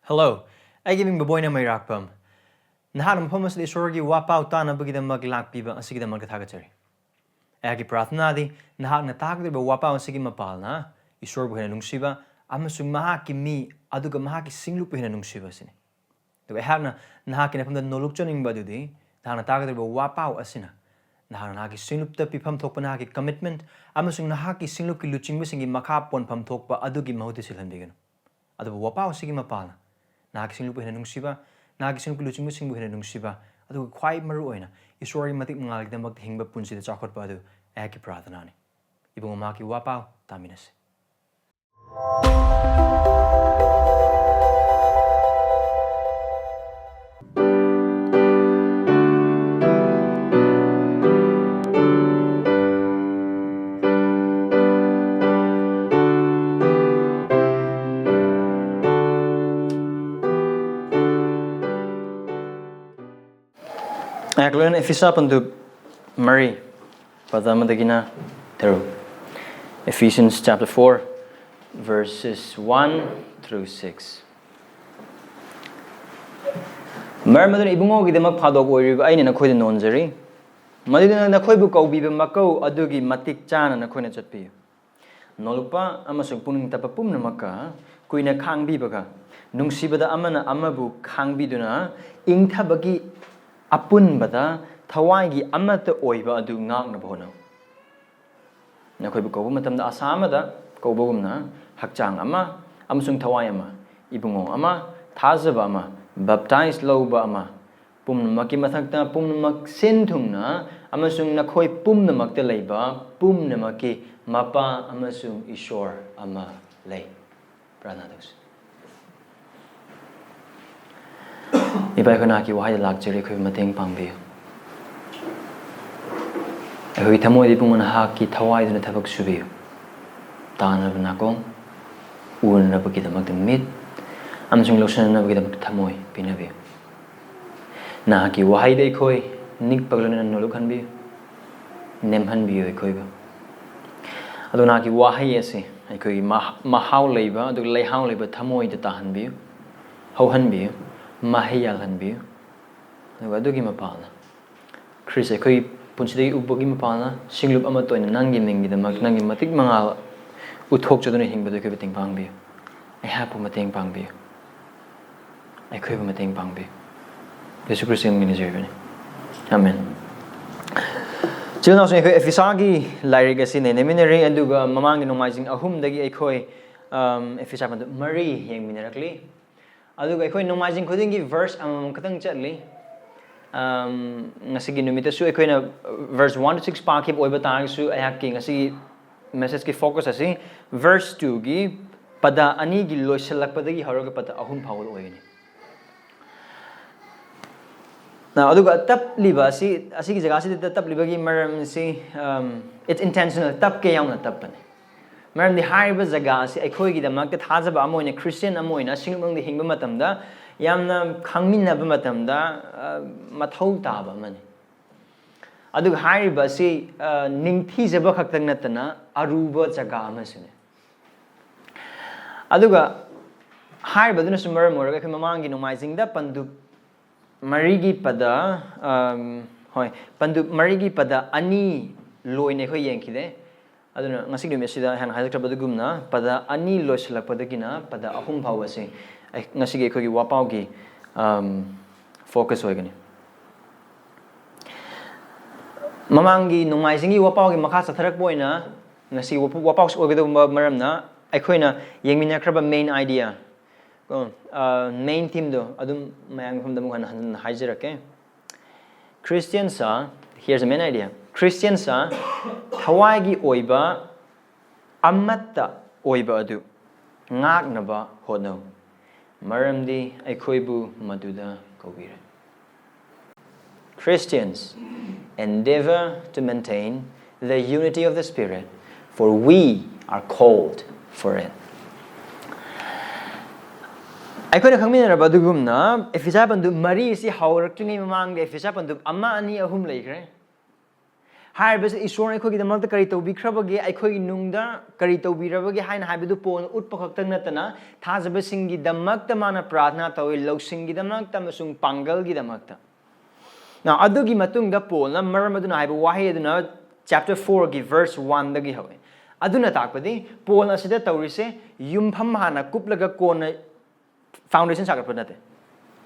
Hello, I giving baboy na may rakpam. Nahanam pamas di sorgi wapaw ta na bagida maglak piba ang sige magkatagachari. Agi prathna di nahak na takdir ba wapaw ang sige mapal na isor buhay na nungsiba amasung mahaki mi aduga mahaki singlup buhay na nungsiba sini. Diba ehak na nahaki na pamda nolukchoning ba dudi nahak na takdir ba wapaw asina. Nahak na nahaki singlup ta pipam thok pa nahaki commitment amasung nahaki singlup ki luching ba singi makapon pam thok pa adugi mahuti silhan bigano. Adu ba wapaw sige mapal na. Nakagising lupa nungsiba, nakagising lupa luching musing buhay nungsiba, adu kwai maru oina, isori matik mangalig na magtihingba punsi da chakot pa adu, eki pradhana ni. Ibang umaki wapaw, taminas. Akluan Ephesians pandu Mary pada madagina teru. Ephesians chapter 4 verses 1 through 6. Maramdi ibungo gidemak phadok oiriba aina nakhoi nonjari. Maduda nakhoi bu koubire makau adugi matik chana nakhoi na chatpi. Nolupa amasung puning tapapum namaka kuina khangbi baga. Nungsibada amana amabu khangbi duna ingthabagi apun bada thawaigi amata oiba adu ngaknaba hotnou. Nakhoi bu kobu matamda asamada kobugumna hakchang ama amasung thawai ama ibungo ama thazaba ama baptize loba ama pumnamaki mathakta pumnamak senthungna amasung nakhoi pumnamakta leiba pumnamaki mapa amasung ishor ama lei pranados. Ibai khona ki wahai lakjari khoi mateng pangbe. Ehoi thamoi di pungna ha ki thawai duna thabak subi. Tana bana kong un na bagi damak mit amsung losan na bagi damak thamoi pinabe. Na ki wahai dei khoi nik paglona nolu khan bi nemhan bi eikhoibu. Aduna ki wahai ase eikoi mahau leiba adu leihau leiba thamoi da tahan bi hauhan bi mahayal han bi adu gi mapala Chris eikoi punsidai ubagi mapala singlup ama toina nangi mengi damak nangi matik mangal uthok chodona hingbadu ke beteng pang bi ai ha pu mateng pang bi eikoi bu mateng pang bi Yesu Kristus ngini jevani amen. Chilna so eikoi efisagi lairiga sine neminari aduga mamangi nomajing ahum dagi eikoi efisa pandu Mary yengminarakli aduga eikoi nomajing khudingi verse amam katang chatli ngasigi numita su eikoina verse 1 to 6 pakip oiba tang su ayaki ngasigi message ki focus asi verse 2 gi pada ani gi loisalak padagi haroga pada ahum phawul oigini. Now aduga tap liba si asigi jaga si tap liba gi maram si it's intentional tap ke yauna tap pane maram di haiba jaga si eikoi gi damak ta thajaba amoina Christian amoina singmang di hingba matamda yamna khangminaba matamda mathau taba mani aduga haiba si ningthi jaba khaktang natana aruba jaga amasune aduga haiba duna sumar moraga khama mangi nomaijing da pandu marigi pada hoi pandu marigi pada ani loine khoi yengkhide aduna ngasig dumi sida han hajak badugumna pada ani loislak padagina pada ahum phawase ngasig ekhoi gi wapaw gi focus oigani mamangi nungmaijing gi wapaw gi makha satharak boina ngasi wapaw oigadu maramna aikhoina yengminakraba main idea main theme do adum mayang pham damu han haijarake Christiansa here's a main idea Christiansa thawaigi oiba amata oiba adu ngaknaba hotnou maramdi eikhoibu maduda koubire. Christians endeavor to maintain the unity of the Spirit, for we are called for it. Aikhoina khangmina badugumna Ephesians pandu mari si haurak tungi mamang de Ephesians pandu amma ani ahum leikre Hybus is sworn equally the Malta Carito be crabagi, eikhoibu nungda, Carito be rabagi, high hybidu pon, utpakatanatana, Tazabasingi the Makta mana pratna, to losingi the Makta Masung Pangalgi the Makta. Now, Adugi Matunga Pona, Maramaduna, I have chapter 4, verse 1 the Gihoe. Aduna Takpadi, Pona Sida Taurise, Yumpamana, Kuplaga Kona Foundation Sakapanate.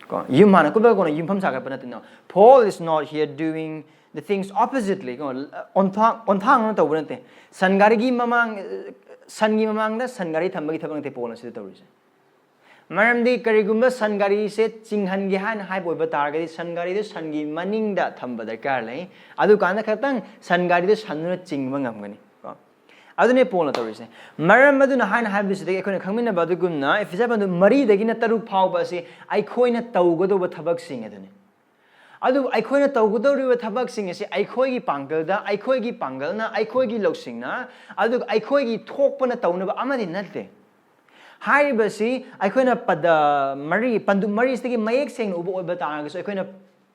Yumana Kuplagona, Yumpam Sakapanate. No, Paul is not here doing the things oppositely. On Tang to Wente. Sangarigi Mamang, Sangi Mamanga, Sangari Tamaki Pona Sida Taurise. Maramdi Karigumba Sangari said Singhangihan High Boy Batargari Sangari the Sangi Manning that Tamba the Carlay Adukana Katang Sangari the Sanra Chingmangamani. Adune Pona Torise Maramaduna Han Habis the Ekon Kamina Baduguna if it's happened to Marie the Ginataru Paubasi I coin a Taugodo with Tabak sing at Adu I coin a Taugodo with Tabak sing is Eikhoibu Pangalda Eikhoibu Pangalna Eikhoibu Losingna Adu Eikhoibu Topana Taunaba Amadi Nate. Haibasi, I couldn't put the Marie, Pandu Marie is the Mayek saying Ubo Batang, so I couldn't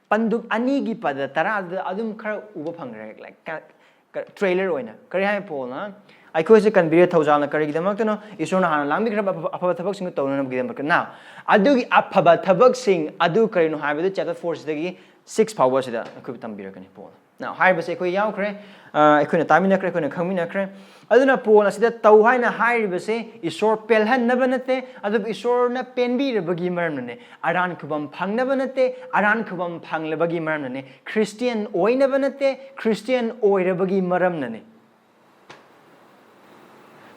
Pandu Anigi Pada Tara, the Adum Kar Ubapang, like trailer winner. Kariha Pona, I could say can be a Tozana Karigamakano, is on a Lambic about Tabaxing Tone of Gidamak. Now, I do up about Tabaxing, Adu Karino Habi, chapter 4 the 6 powers that I could be a Pona. Now, Haibasi Koyakre, I couldn't Taminakre, couldn't come in a cre. Aduna Pona said that Tauhaina Haibase is short Pelhan Nabanate, Adab Isor na Penbi Bagi Marmane, Aran Kubam Pang Nabanate, Aran Kubam Pang Labagi Marmane, Christian Oi Nabanate, Christian Oi Rabagi Maramnane.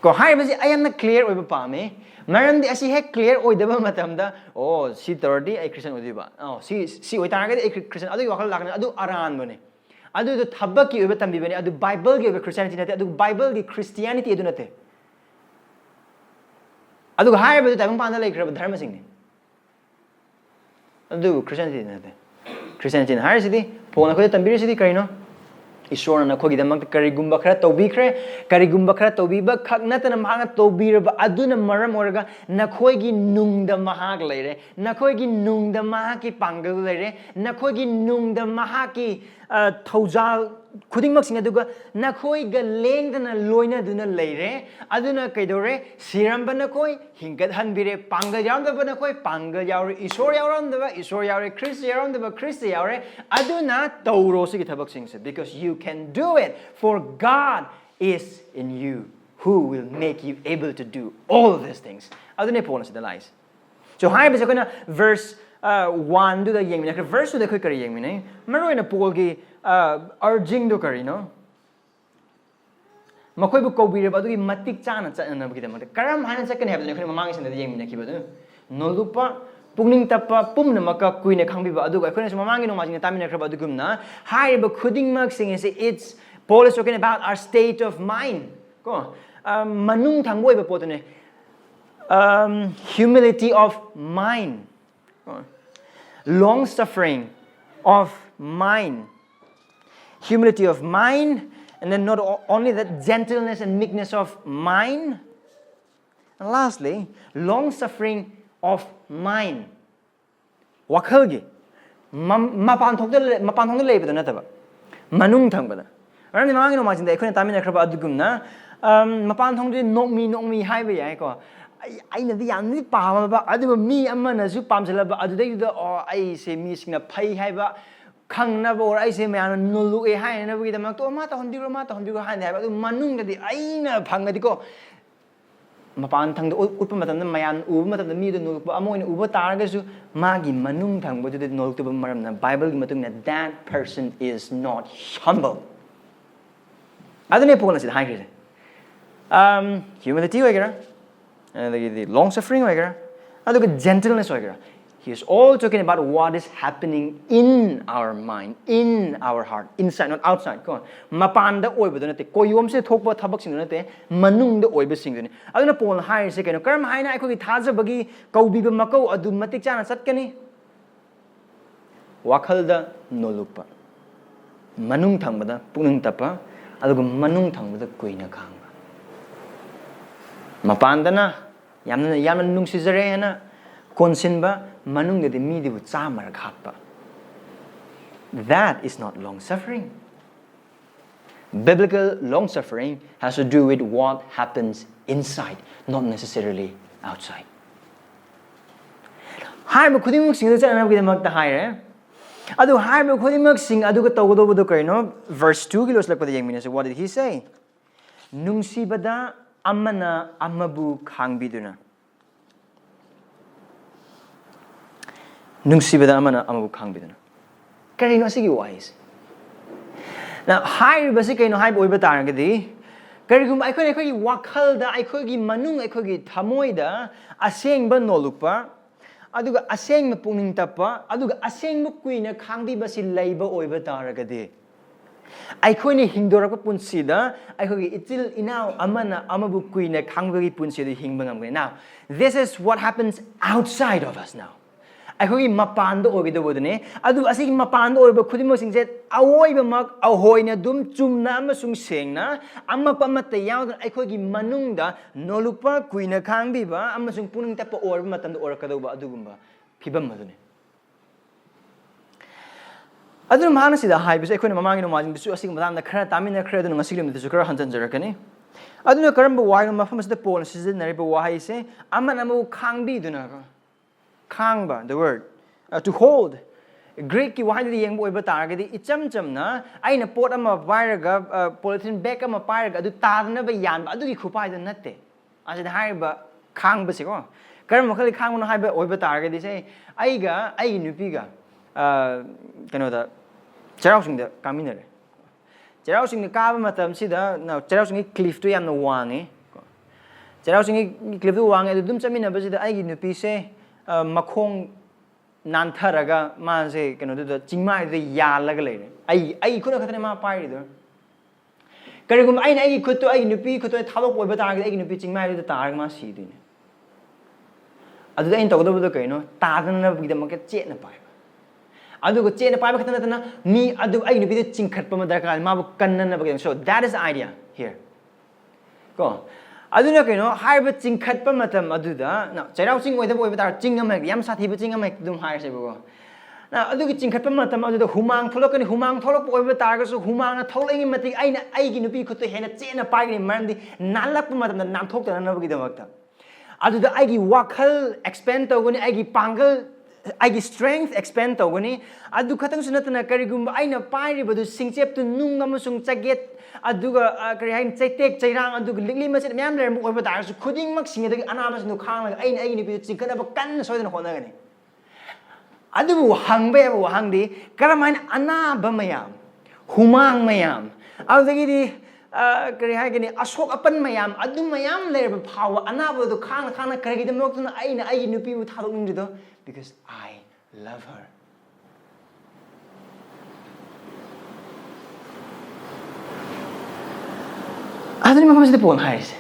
Go Haibase, I am not clear over Pame. Maramdi as he had clear Oi Deba Matamda, oh, see 30, a Christian Udiba. Oh, see, Oitarget, a Christian, Adu Wakalakan, Adu Aran Bone. Adu the Tabaki over Tambibani, Adu Bible give Christianity, Adu Bible give Christianity Adunate. Adu higher by the time Panda like Dharma singing. Adu Christianity. Christianity in higher city, Pona Tambiri city, Carino. Is sworn on a Kogi the Monk Karigumbakra Tobikre, Karigumbakra Tobiba, Kagnatan Mahanga Tobir, Aduna Maram Orga, Nakoigi Nung the Mahag lere, Nakoigi Nung the Mahaki Pangal lere, Nakoigi Nung the Mahaki Tozal, Kuding Maxing Aduga, Nakoiga Leng than a loina duna lere, Aduna Kaidore, Siramba Nakoi, Hinkat Hanbire, Panga Yam the Banakoi, Panga Yauri, Isoria around the Isoria, Christi around the Christi Yaure, Aduna Taurosi Tabaxing, because you can do it, for God is in you, who will make you able to do all of these things. Aduna Ponas the lies. So, hi, verse 1 to the Yemina, verse to the quicker Yemine, Marina Polgi urging the Carino. Makoibu koubire, but we matic chana and Karam Hanan second heaven, the Mangs in the Yemina. No lupa, Punging Tapa, Pumnamaka, Queen, a Kambiba, Adu, I couldn't Mamang no Magina Tamina Krabadugumna. Hi, but Kuding Maxing is it's Paul is talking about our state of mind. Go on. Manung Tangweba Potene. Humility of mind. Long suffering of mind. Humility of mind, and then not only that, gentleness and meekness of mind. And lastly, long suffering of mind. Wakhalgi. Mapan thong the labor the Nataba. Manung Tangbada. I don't know much in the Equine Tamina Kraba Dugumna. Mapan thong did not me highway. I know the only power about other me a man as you pamsela, other day or I say missing a pay hiva. Kangnaba or I say man no look a high and every the Matomata on Duro hand, but Manung the Aina Pangadico. Mapan Tang the Upamatan, Mayan Umat the Middle Nook, Amoin Uba Targasu, Magi Manung Tang, but did not to Maram, the Bible Matung that person is not humble. I don't know if it's high. Humility, and the long suffering, I look at gentleness. He is all talking about what is happening in our mind, in our heart, inside, not outside. Go on. Mapanda oiba dunate. Koyom se thokpa thabak sing dunate. Manung the oiba sing dunate. Aduna Paul higher se kano. Karam high na ako kithaza bagi kaubiba makaw adu matik chana sat kani. Wakhalda nolukpa. Manung thangbada punung tapa. Adugo manung thangbada koina khanga. Mapanda na yamna nungsizare na konsinba. Manung de midi with samar khapa. That is not long suffering. Biblical long suffering has to do with what happens inside, not necessarily outside. Haiba khudimuk sing da chana gi damak ta haire. Adu haiba khudimuk sing adu ga tawdo bodo kaino verse 2 gi loslak pada yengmina. So what did he say? Nungsibada amana amabu khangbiduna. Nungsibada amana amabu khangbiduna. Karino asigi wise. Now, high basic kaino high oiba taragadi. Karigum eikhoigi wakhalda eikhoigi manung eikhoigi thamoida asengba nolukpa aduga asengma pungning tappa aduga asengma kuina khangbi basi leiba oiba taragadi. Eikhoini hingdorapa punsida eikhoigi itil inau amana amabu kuina khangbi punsida hingba ngamgani. Now, this is what happens outside of us now. Eikhoigi mapanda oigida bodane adu asigi mapanda oiba khudimo singse awoiba mak ahoina dum chumna amasung sengna amapa mata yaud eikhoigi manungda nolukpa kuina khangbiba amasung puning tappa orba matamda orakadauba adugumba phibam madune adu mahana sida haibise eikhoina mamangi no majing bisu asigi madamda khara tamina khara dun ngasiglim bisu khara hanjanjarakani aduna karamba waino mafam sida pol sizinariba wahaise amanamu khangbi duna Khangba, the word. To hold. Greek ki wahai di yengbo iba taragadi icham chamna aina pot ama vairaga polythene bag ama pairaga adu tarna ba yan ba adu ki khupai da natte ase da hai ba khang ba se ko karam makhali khang no hai ba oiba taragadi se aiga ai nupi ga kano da charau sing da kaminare charau sing ni ka ba matam si da na charau sing cliff to yam no wangi charau sing cliff to wangi adu dum chamina ba si da ai nupi se Makong Nantaraga Manse Kano Chingmai the Yalaga. I could have had a party there. Karigum I could to I nupi could to talk over the egg in pitching my the Targma seed in. At the end of the Kano, Targana with the market chain a pipe. I do go chain a pipe me I do I be the Chinkatpamadaka Mabu Kanan again. So that is the idea here. Go. Aduna kaino haiba chingkhatpa matam aduda na chairau sing oida boiba tar chingam yam sathi bu chingam dum hair se bo na adugi chingkhatpa matam aduda humang tholokani humang tholok oiba tar ga su humang na tholengi mati aina aigi nupi khutto hena chena paigni marandi nalakpa matam na nam thok tana nabagi damakta aduda aigi wakhal expand togoni aigi pangal aigi strength expand togoni adu khatang sunatana karigumba aina pairi bodu singchep tu nung amasung chaget aduga kari hain chaitek chairang aduga ligli masit myam ler mu oiba tar su khuding mak sing adagi anamas nu khang la aina aini bi chingkana ba kan soidana khona gani adubu hangbe bu hangdi karamain anaba mayam humang mayam adagi di kari hai gani asok apan mayam adu mayam ler ba phawa anaba du khang khang kari gi demok tuna aina ai nupi bu thadok ning do because I love her. Adun mo kasi Paul Hayes.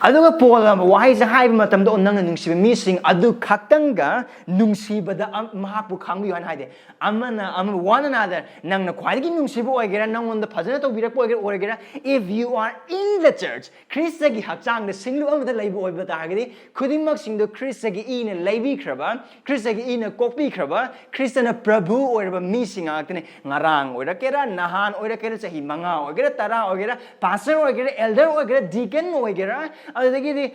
Adu ka Paul why is high matam do nang nungsiba missing adu khaktanga nungsiba da mahapu khangbi han haide amana one another nang na khwaigi nungsiba oigera nang on the phajana to birak oigera if you are in the church Christ gi hakchang da singlu amada laibu oiba ta gadi khudimmak sing do Christ gi ina laibi khraba Christ gi ina kopi khraba Christian prabhu oiba missing aktene ngarang oira kera nahan oira kera chahi manga oigera tara oigera pastor oigera elder oigera deacon oigera adagi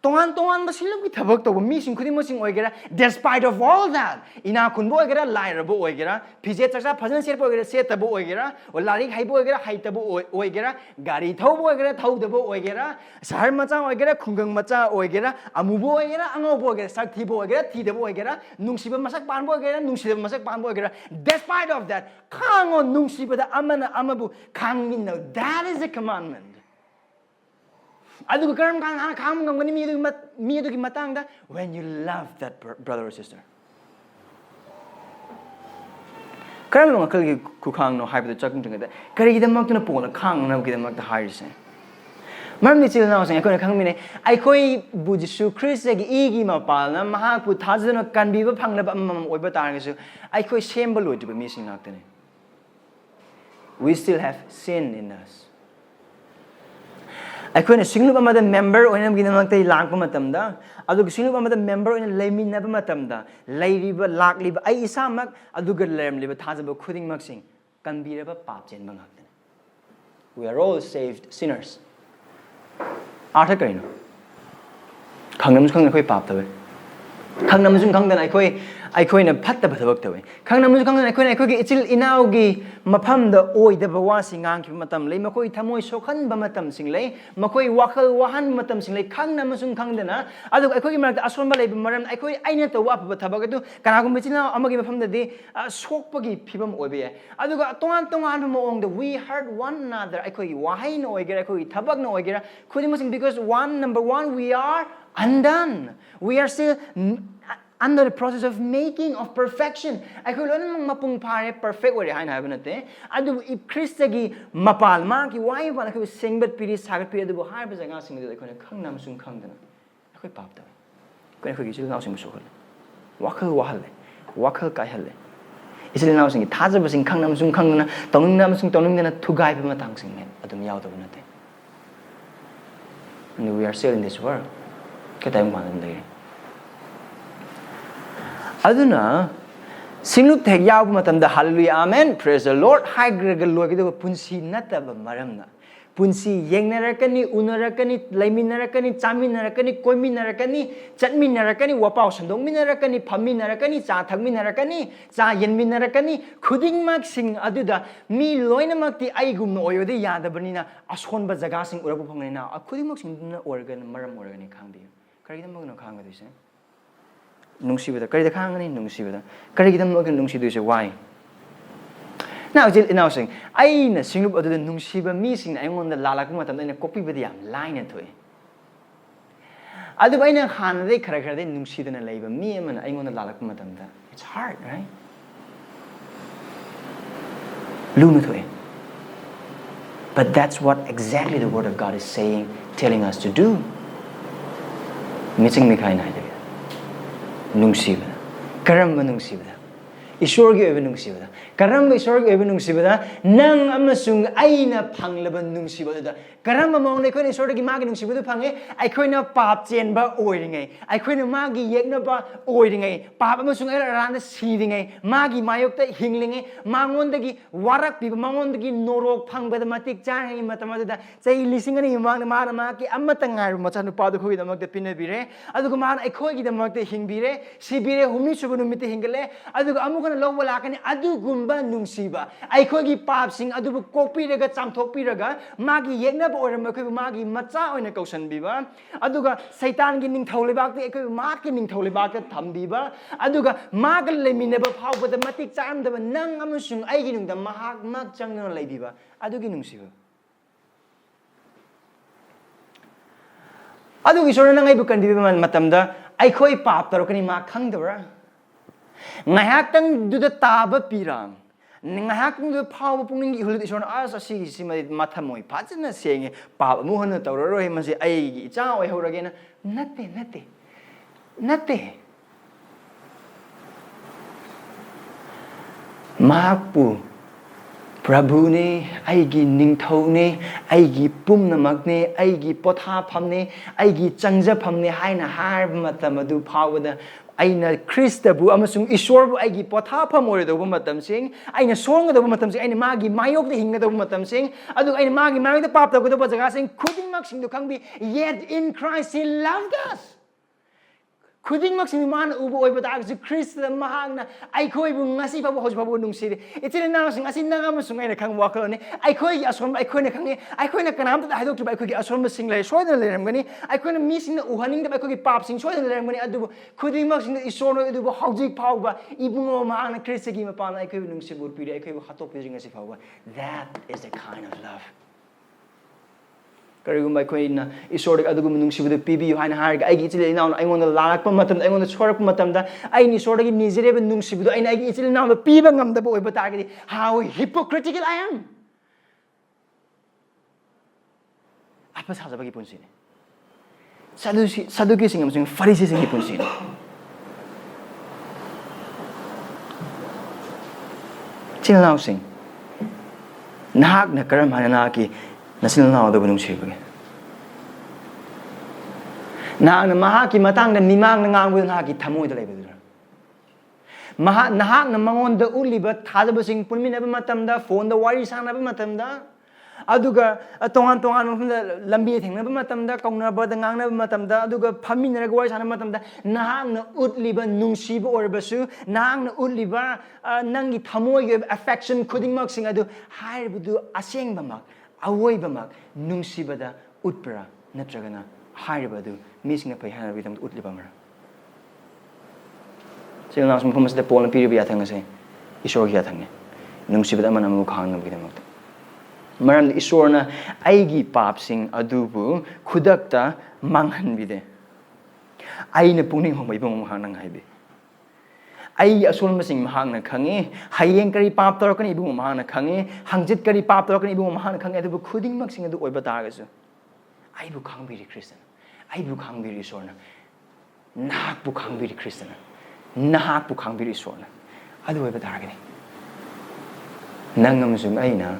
tongan basilum ki thabak to mi sing khudi mo sing oigera despite of all that ina khunbo oigera lairabo oigera phije chaksa phajan serpo oigera se tabo oigera o lari khaibo oigera haitabo oigera gari thaubo oigera thaudabo oigera sahar macha oigera khungang macha oigera amubo oigera angobo oigera sak thibo oigera thidabo oigera nungsiba masak panbo oigera nungsiba masak panbo oigera despite of that khango nungsiba da amana amabu khangmin no that is a commandment. Adu karam kan kham ngam mi du ki matang da when you love that brother or sister. Karam no kal ku khang no haiba chakung thing da kari da mak na pon khang na ki da mak da hair se. Maramdi chil na sang ko khang mi ne ai khoi bu jisu Christ gi igi ma pal na maha pu thajana kan bi ba phang na ba mam oi ba tar ga su ai khoi shame ba lo tu ba mi sing nak ta ne. We still have sin in us. Eikhoina singlup amada member oina ginamangtai langpa matamda aduga singlup amada member oina leiminaba matamda leiriba lakliba ai isamak aduga lermliba thajaba khudingmak sing kanbiraba pap chenba ngaktane we are all saved sinners อาร์ทกันนะขังน้ำซุงขังนั้นค่อยปราบตัวขังน้ำซุงขังนั้นไอ้ค่อยเนี่ยพัดแต่พัดตัวตัวขังน้ำซุงขังนั้นไอ้ค่อยกี่อิจิลอินาวกี่มาพัมเดอโอยเดบว่าสิงางคิดมาทำเลยมาค่อยทำมวยโชคันบมาทำสิ่งเลยมาค่อยวาหันมาทำสิ่งเลยขังน้ำซุงขังนั้นนะอะดูไอ้ค่อยมาอัศวนบาเลยมาเริ่มไอ้ค่อยไอ้เนี่ยตัวว่าพัดทับกันดูการอากุมิจิลนะอามากี่มาพัมเดดีโชคปกี่พิบัมโอยไปอะดูก็ตรงนั้นพมองเด we heard one another ไอ้ค่อยวาให้หน่อยกันไอ้ค่อยทับกันหน่อยกันคุยมาสิ่ง because number one we are undone we are still under the process of making of perfection ไอ้คนนั้นมาปุ่งพาให้ perfect ว่าได้ให้หน่อยเป็นนั่นเองอะดูอีคริสต์กี่มาปาลมากกี่ไว้วันนั้นคือเสียงเบ็ดปีดิสักปีดูหายไปจากงานสิ่งเดียวไอ้คนนั้นข้างน้ำซุ่มข้างเดินไอ้คนปราบตัวคนนั้นคือกิจเราสิ่งมุสุขเลยว่าคือว่าเลยว่าคือไกลเลยอิสราเอลเราสิ่งที่ท้าจะเป็นสิ่งข้างน้ำซุ่มข้างเดินตรงนึงน้ำซุ่มตรงนึงเดินทุกข์ไปมาตั้งสิ่งนี้อะดูมียาวตัวนั่นเอง and we are still in this world ก็แต่ยังมานั่นเลยaduna singlup thek yaw matam da hallelujah amen praise the lord high gregal lo ki do punsi nata ba maram na punsi yengnarakani unarakani laimiнаrakani chaminarakani koiminarakani chatminarakani wapau sandongminarakani phaminarakani cha thakminarakani cha yenminarakani khuding mak sing aduda mi loina mak ti aigum no oyode yadabani na ashon ba jaga sing urabu phangni na khuding mak sing na organ maram organi khangbi karigam mag no khang ga dise nungsibuda karida khangani nungsibuda karigidam no kan nungsi duise why now jil announcing aina singlup adu nungsiba mi sing aingon da lalak matam aina copy badi yam line thoi adu aina khan dei khara khara dei nungsidana leiba mi amana aingon da lalak matam da it's hard right lunu thoi but that's what exactly the word of God is saying telling us to do missing mi khai na nungsibada karamba nungsibada ishorgi oiba nungsibada karamba ishorgi oiba nungsibada nang amasung aina phanglaba nungsibada karamba mong aikoi ishorgi magi nungsibadu phange aikoina pap chenba oiringai aikoina magi yekna ba oiringai pap amasung ai randa siringai magi mayokta hinglingai mangondagi warak pi mangondagi norok phangbada matik changai matamada chai lisingani mangna marama ki amata ngai machanu padu khoi damak de pinabire adugo man aikoi gi damak de hingbire sibire humni subanu mite hingale adugo amukana lowba lakani adugumba nungsiba aikogi papsing adubu kokpiraga chamthokpiraga magi yekna ba oram akhoi magi macha oina kausanbiba aduga saitan gi ningthau lebak te akhoi maki ningthau lebak te thambiba aduga magal lemineba phawbada matik chamdaba nang amusung aigi nungda mahak mak changna leibiba adugi nungsiba adugi sona nangai bu kandiba matamda aikhoi pap tarokani ma khangdabra ngahakang duda taba pirang ngahakang duda phaw pungning ihul isona asa si sima mathamoi phajana senge pap mu hana tawroi masi ai gi cha oi horagena natte mapu prabhu ne aigi ningthau ne aigi pumnamak ne aigi potha phamne aigi changja phamne haina har matamadu phawada aina Christabu amasung Ishwarbu aigi pothapam oidobu matam sing aina songadobu matam sing aina magi mayok de hingnadobu matam sing adu aina magi mayok de paptagodobu jaga sing khuding mak sing do khangbi yet in Christ he loved us khuding mak sing man ubu oiba ta ji Christ the mahangna eikhoibu ngasi babu hoj babu nungsiri itil na sing asin na amasung aina khang wakal ne eikhoi asom eikhoi na khange eikhoi na kanam ta haidok tu eikhoi asom sing lai soidana leram gani eikhoi na mi sing na uhaning da eikhoi pap sing soidana leram gani adu khuding mak sing isor no adu hojik phawba ibungo mahangna Christ gi ma pana eikhoi nungsibur piri eikhoi hatok piri ngasi phawba that is the kind of love karigum eikhoi na isor da adu nungsibu pibi yu haina harga aigi itil ina aingon da larak pa matam aingon da chorak pa matam da ai ni isor da gi nizereba nungsibu aina aigi itil ina da piba ngam da bo oiba ta gi how hypocritical I am apa saja bagi punsi ni saduki sing amsing farisi sing punsi ni chilnau sing nak na karam hana ki nasil na odo bunung sibage na mahaki matang na mimang na ngang bu na ki thamoi da leibe nahak na mangon da uliba thajaba sing punmi na matam da phone da wari sang na matam da aduga tongan lambi thengna matamda kaunaba da ngangna matamda aduga phaminna gwai sana matamda nahangna utliba nungsiba orbasu nahangna utliba nangi thamoi affection khudingmak sing adu haibudu asengbamak awoibamak nungsibada utpra natragana hairibadu misingna pai hana bidam utliba mara Sila naus mufum sa Paul na piri biya thanga se isor giya thanga nungsibada man amu khang bidam maramdi isor na aigi pap sing adubu khudakta manghan bide aina pungning hong ibong mahang nang haibe ai asol masing mahang na khange hayeng kari pap tor kan ibong mahang na khange hangjit kari pap tor kan ibong mahang na khange adu khuding mak sing adu oiba tar gasu ai bu khang biri Christian ai bu khang biri isor na nak bu khang biri Christian nak bu khang biri isor na adu oiba tar gani nangam sung ai na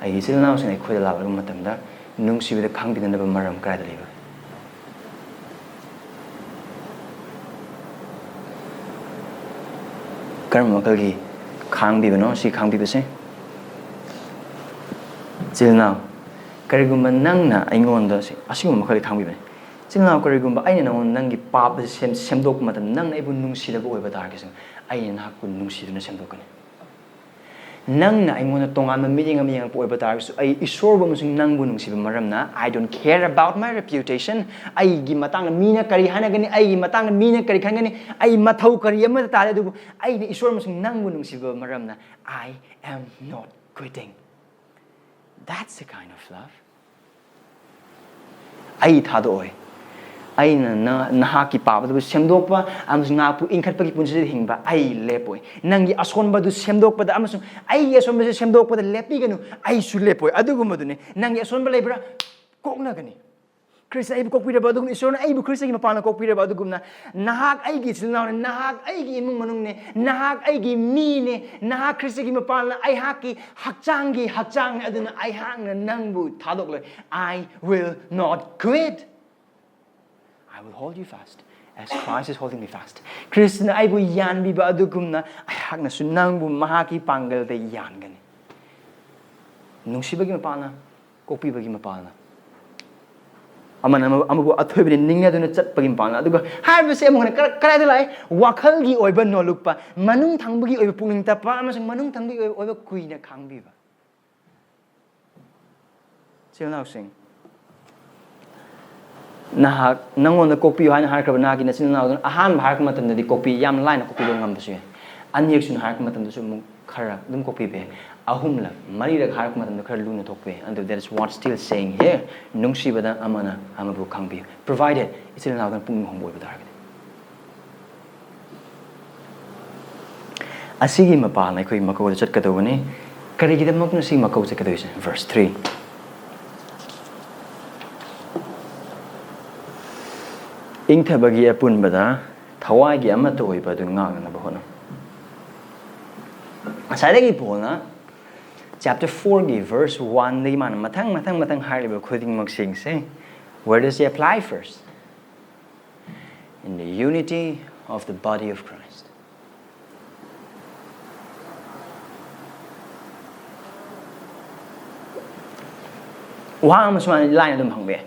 ai sil naw sing ai khoida la ru matam da nung si bida khang bidana ba maram kra da leba karma kagi khang bi bano si khang bi base sil naw karigumba nang na aingon da si asigum khali khang bi bane sil naw karigumba ai na nang gi pap semdok matam nang ai bu nung si da bo ba tar ge sing ai na ku nung si na semdok ne nang na aingon tongan ma meeting am yang po ba tar so ai isor ba musing nang bu nung si ba maram na I don't care about my reputation ai gi matang na mina kari hana gani ai gi matang na mina kari khan gani ai mathau kari am ta ta du ai ni isor musing nang bu nung si ba maram na I am not quitting that's the kind of love ai tha do oi ai na ha ki pa ba semdok pa amsung nga pu ingkhat pa ki punsi hingba ai lepoi nangi ason ba du semdok pa da amsung ai ason ba semdok pa da lepi ganu ai su lepoi adugu madune nangi ason ba lebra kokna gani Krista ai bu kokpira ba du isor na ai bu Krista ki mapana kokpira ba du gumna nahak ai gi silna nahak ai gi imung manung ne nahak ai gi mi ne nahak Krista ki mapana ai haki hakchang aduna ai hang na nangbu thadok le I will not quit I will hold you fast as Christ is holding me fast. Krishna ai bu yan bi ba adugumna ai hak na sunang bu mahaki pangal de yan gani. Nungsi bagi mapana, kopi bagi mapana. Amana amabu athoi bi ningna duna chat bagi mapana aduga hai bu se amona karai lai wakhal gi oiba no lukpa manung thangbu gi oiba pungning ta pa amasung manung thangbu gi oiba kuina khangbi ba. Chilnau sing nahak nangon na kopi haina har kraba nagi na sinna na ahan bhar ka matam di kopi yam line kopi lo ngam basu anyek sun har ka matam du sum khara dum kopi be ahum la mari ra har ka matam du khara lu na thok be and there is what still saying here nungsi bada amana amabu khangbi provided isil na gan pung hom boi badar asigi mapa na khoi mako chat ka do ne kari gi dam nok na si mako chat ka do verse 3 ingthabagi apun bada thawaigi amata oiba du ngaknaba hotnou asaidagi polna chapter 4 gi verse 1 dagi man mathang hariba khuding mak sing se where does he apply first in the unity of the body of Christ wa amasman line dum hangbe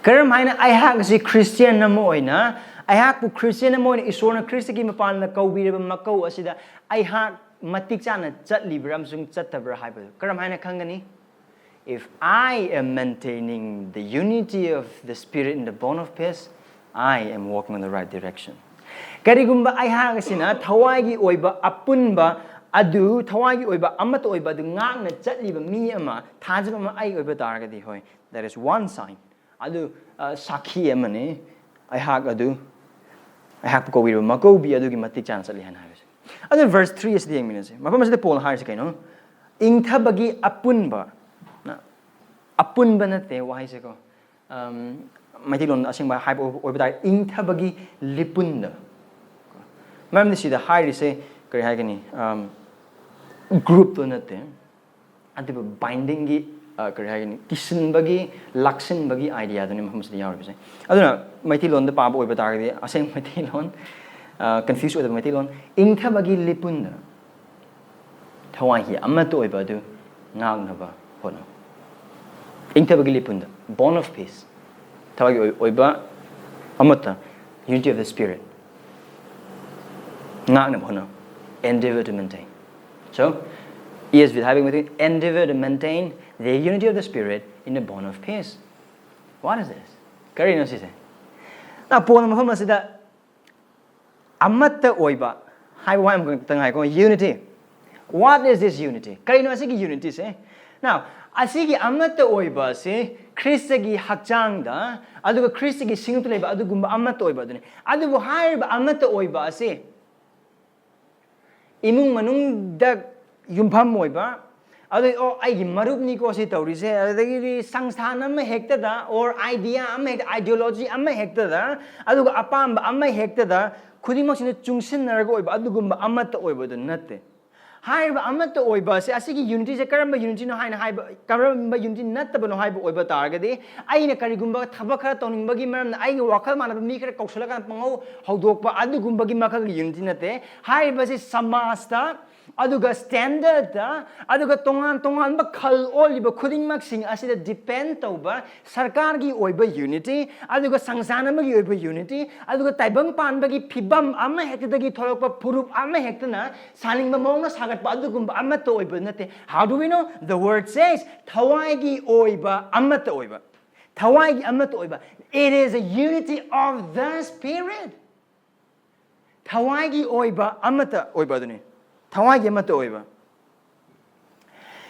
karam haina ai hak si Christian na mo oina ai hak pu Christian na mo oina isona Christ ki mapan na koubire ba makau asida ai hak matik chana chatli bram sung chatabra haiba karam haina khangani if I am maintaining the unity of the spirit in the bond of peace I am walking in the right direction karigumba ai hak sina thawaigi oiba apunba adu thawaigi oiba amata oiba du ngakna chatliba mi ama thajaba ma ai oiba targadi hoi there is one sign adu sakhi amane ai hak adu ai hak ko wiru mako bi adu gi matik chan sali han haise adu verse 3 is the minute mapam se Paul haise kaino ingthabagi apunba na apunba na te wa haise ko matilon asingba hype oiba dai ingthabagi lipunda mam ni sida haise kari hagani group to na te adu binding gi kari hagani kisin bagi laksin bagi idea duni maham se yaw bise aduna matilon de pa bo oiba targadi asing matilon confused with matilon ingthabagi lipunda thawai hi amato oiba du ngaknaba hotnou ingtabagi lipunda bond of peace tawagi oiba amata unity of the spirit ngaknaba hotnou endeavor to maintain. So ESV having with it endeavor to maintain the unity of the spirit in the bond of peace. What is this? Kari no si se. Na po na mafam asida amata oiba hai wa am tangai ko unity. What is this unity? Kari no asigi unity se. Now asigi amata oiba se Kristagi hakjangda aduga Kristagi singtu leba adugumba amata oiba dune. Adubu haiba amata oiba se imung manung da yumpham oiba adu o ai gi marup ni ko se tawri se adagi sangsthana ama hekta da or idea ama ideology ama hekta da aduga apamba ama hekta da khudimak sine chungsin narago oiba adugumba amata oiba du natte haiba amata oiba se asigi unity se karamba unity no haina haiba karamba unity nattaba no haiba oiba targade aina karigumba thaba khara tawning bagi maram ai wakhal manaba mi khara kausala kan pangau hodokpa adugumba gi makha unity natte haiba se samasta aduga standard da aduga tongan ba khal oliba khudingmak sing asida depend tauba sarkar gi oiba unity aduga sangsana ma gi oiba unity aduga taibang pan ba gi phibam ama hekta gi thorokpa purup ama hekta na saling ba mong na sagat pa adugum ama to oiba nate. How do we know? The word says thawaigi oiba ama to oiba thawaigi ama to oiba. It is a unity of the spirit. Thawaigi oiba ama to oiba dune thawaigi amata oiba.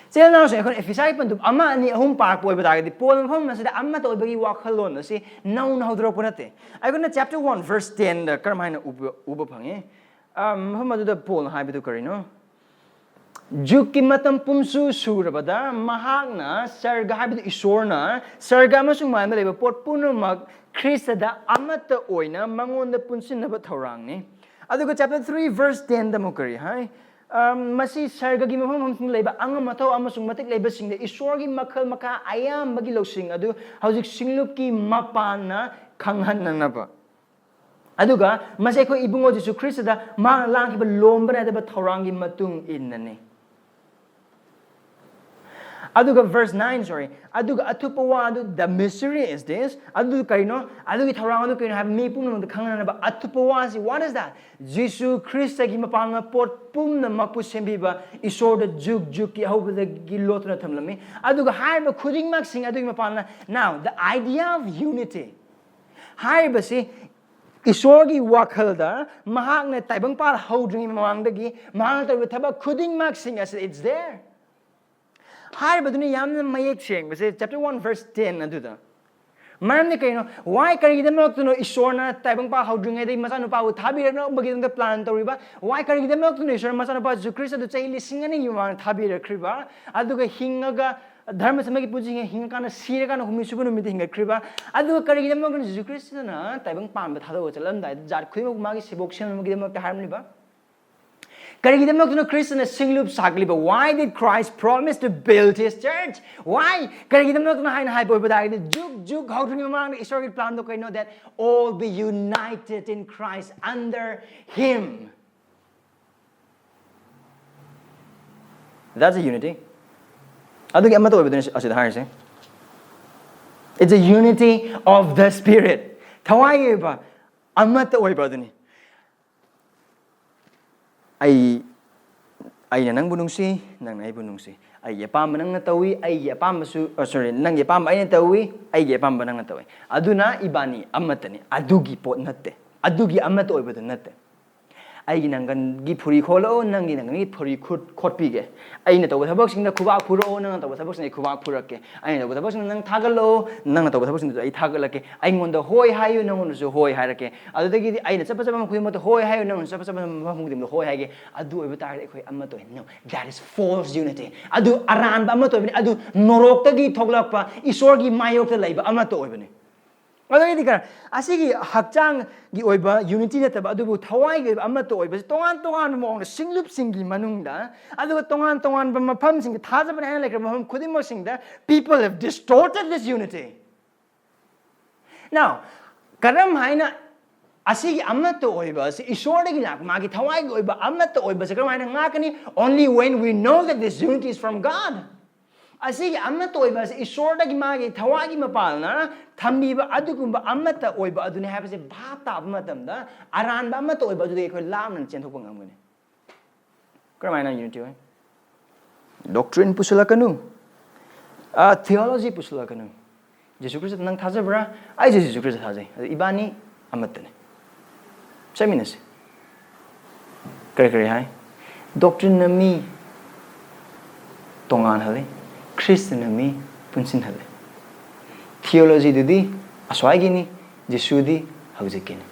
Sila na sa kon Ephesians pandu ama ani ahum park oiba targadi pol mafam masida amata oiba gi wakhalon na si naw na hodrok punate. Ay kon na chapter 1 verse 10 da karmaina uba phange maduda pol haibidu karino juki matam pumsu surabada mahakna sarga haibidu isorna sarga amasung maima leba pot punamak Kristada amata oina mangonda punsinaba thorangni. Aduga chapter 3 verse 10 da mokari hai masi sargagi mafam hamsing leba anga mathaw amasung matik leba singda isorgi makhal maka ayam bagi losing adu hauzik singlupki mapana khanghananaba aduga masi ko ibungo Jesu Kristada ma langkiba lombra daba thorangi matung innani. Aduga verse 9 sorry aduga atupawa adu the mystery is this adu kaino adugi thorang adu kaino have me pum the khangana ba atupawa si what is that Jesu Christ gi mapanga pot pum na mapu sembiba isor the juk ki hob the gilotna thamlami aduga hai ba khuding mak sing adugi mapana. Now the idea of unity hai ba si isorgi wakhalda mahakna taibang par hodring mamangdagi mahal ta thaba khuding mak sing as it's there. Hi, but yamna mayek sing. Chapter 1, verse 10 aduda. Maramdi kayo why karigidam no to no isor na taibang pa hodring ay masano pa thabi no bagidang the plan to riba why karigidam no to no isor masano pa Jesu Christ adu chai lising ani yung thabi rakriba aduga hingaga dharma samagi pujing hinga kana sira kana humisubu no miti hinga kriba aduga karigidam no Jesu Christ na taibang pa ba thado chalam dai jar khuymo magi siboksen magidam ta harmni ba. Why did Christ promise to build His church? Why? That all be united in Christ under Him. That's a unity. It's a unity of the Spirit. Ay na nang bunungsi nang nay bunungsi ay yapam nang natawi ay yapam su nang yapam ay natawi ay yapam nang natawi aduna ibani amatani adugi pot natte adugi amato oibado natte ay ginanggan gi phuri kholo nang ginang gi phuri khotpige ay na taw thabak sing na khuba phuro nang taw thabak sing khuba phurake ay na taw thabak sing nang thagalo nang taw thabak sing ay thagalake ay ngonda hoi hayu nang so hoi hairake adudagi ay na chapa chapa khoi mo hoi hayu nang chapa chapa mungdim hoi haige adu oiba tar khoi amato no that is false unity adu aran ba amato adu norok tagi thoglakpa isor gi mayok ta laiba amato oibani. Asigi hakjang gi oiba unity na taba adubu thawai gi amato oiba tongan mo singlup singi manungda aduga tongan ba mafam sing thaja ban han lekra mafam khudimo singda people have distorted this unity. Now karam haina asigi amato oiba si isor gi lak magi thawai gi oiba amato oiba se karam haina ngakani only when we know that this unity is from God. asigi amata oiba se isor da gi magi thawagi mapalna thambiba adugumba amata oiba adune habase bhap ta matamda aran ba amata oiba adu ekhoi lamna chenthokpa ngamgani karamaina unity oi doctrine pusulakanu theology pusulakanu Jesus Christ nang thajabra ai Jesus Christ thajai ibani amatane seminase kare hai doctrine nami tongan hale Christian nami punsin hale theology dudi aswai gini Jesus di haujikini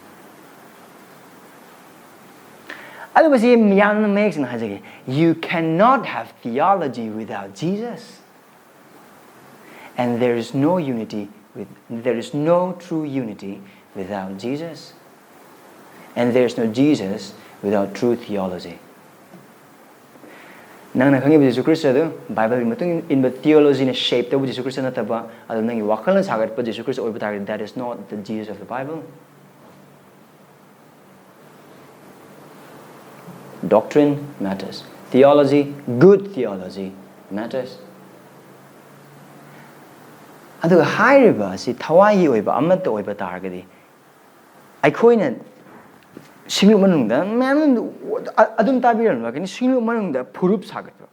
adu basi myan makes na hajage you cannot have theology without Jesus and there is no true unity without Jesus and there is no Jesus without true theology nang khangi Jesus Christ adu Bible matung in the theology in shape to Jesus Christ na taba adu nang wakal na sagat pa Jesus Christ oiba target that is not the Jesus of the Bible doctrine matters theology good theology matters adu hairiba si thawai oiba amata oiba targadi aikhoina singlu manungda man adum tabiran ba kani singlu manungda phurup sagatba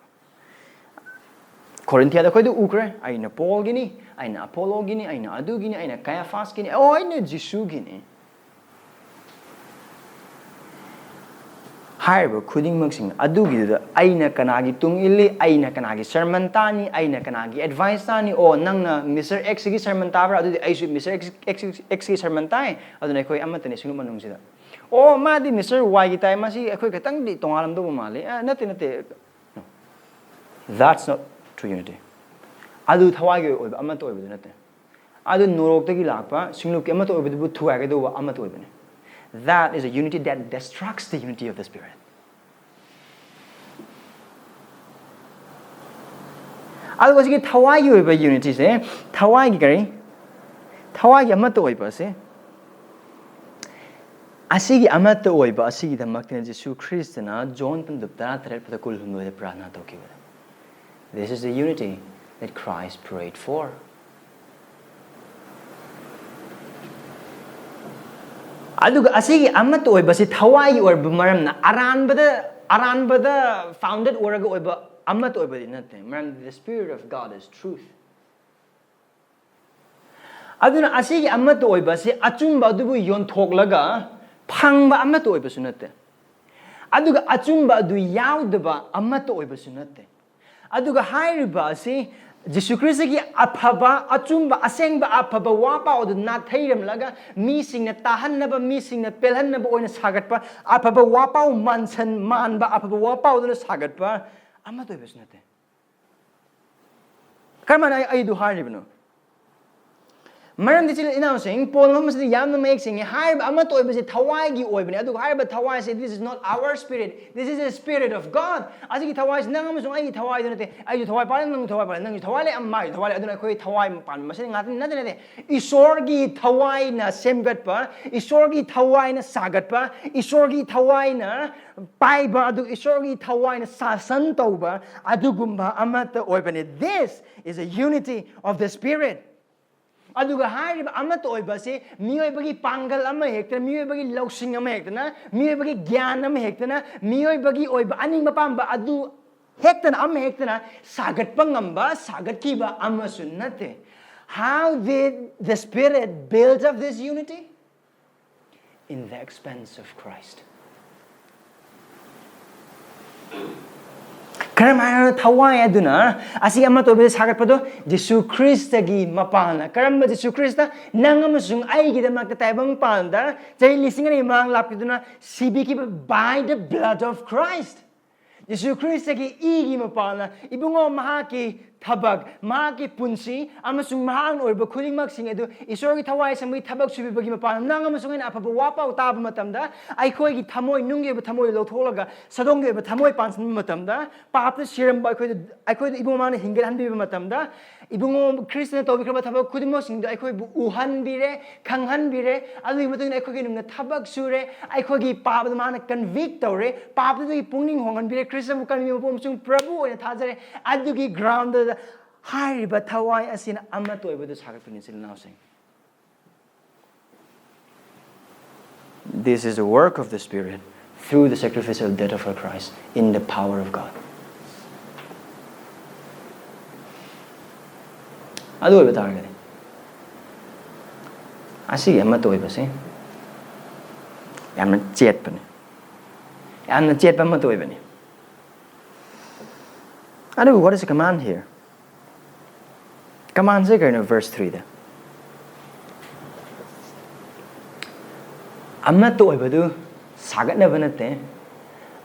Corinthians da khoi du ukre aina Paul gini aina Apollo gini aina adu gini aina Caiaphas gini aina Jesus gini hairiba khuding maksing adu gi da aina kanagi tung illi aina kanagi sermon tani aina kanagi advice tani o nangna Mr X gi sermon tabra adu ai su Mr X gi sermon tai adu nei khoi amatani singlu manung sida oh madi Mr Y gi tai masi akhoi khatang di tongalam do male nate no that's not true unity adu thawai gi oiba amata oiba nate adu norok ta gi lakpa singlu ki amata oiba bu thuai ga do amata oiba ne that is a unity that destructs the unity of the Spirit. Otherwise, you get thawai oiba unity se thawai gi kari thawai gi amata oiba se asigi amata oiba asigi da makna Jesus Christ na John tam dupta thread pata kul humwe prana tokiba. This is the unity that Christ prayed for. Aduga asigi amata oiba si thawai oiba maramna aranbada founded oraga oiba amata oiba di nate maram the Spirit of God is truth aduna asigi amata oiba si achumba adubu yonthoklaga phangba amata oiba su nate aduga achumba adu yaudaba amata oiba su nate aduga hairiba si Jesus Christ ki aphaba achumba asengba aphaba wapa odu na thairam laga mi singna tahannaba mi singna pelhannaba oina sagatpa aphaba wapa mansan manba aphaba wapa odu na sagatpa amma to besnate karmana ai du haribno maram dichil ina saying Paul mas di yam na make saying harib amma to besi thawai gi oibne adu harib thawai say this is not our spirit this is the Spirit of God asigi thawai nang mas ai thawai nate ai thawai pa nang thawai le amma thawai adu khoi thawai pan mas ngat nate isor gi thawai na semgat pa isor gi thawai na sagat pa isor gi thawai na pai ba adu isor gi thawai na sasan tauba adu gumba amma to oibne this is a unity of the Spirit aduga hairiba amata oiba se miyoibagi pangal ama hektana miyoibagi lausing ama hektana miyoibagi gyan ama hektana miyoibagi oiba aning mapamba adu hektana ama hektana sagat pangamba sagat kiba ama sunnate how did the Spirit build up this unity in the expense of Christ karamana thawai aduna asi ama to be sagat pado Jesus Christ gi mapana karamba Jesus Christ nangam sung ai gi damak taibang panda jai lising ni mang lapiduna sibi ki by the blood of Christ Jesus Christ gi igi mapana ibungo mahaki thabak mahaki punsi amasung mahang oiba khudingmak sing edu isor gi thawai samui thabak subibagi mapana nangam sung ina aphaba wapa utab matamda aikhoi gi thamoi nungge ba thamoi lotholaga sadong ge ba thamoi pansan matamda papta siram ba aikhoi ibungo mana hingal hanbi matamda ibungo Christian to bikraba thabak khudimo sing aikhoi bu uhan bire khanghan bire adu matung aikhoi gi nungna thabak sure aikhoi gi pap mana convict tore pap du pungning hongan bire Christian bu kan mi pom sung prabhu oina thajare adu gi ground Hariba thawai asina amata oibadu sagatpani ichil inausing. This is the work of the Spirit through the sacrificial death of our Christ in the power of God. Adu oiba targani. Asi amata oiba si. Yamna chetpani. Yamna chetpa amata oibani. Adu, what is the command here? Command is in verse 3 there. Amata oibadu sagatnaba natte.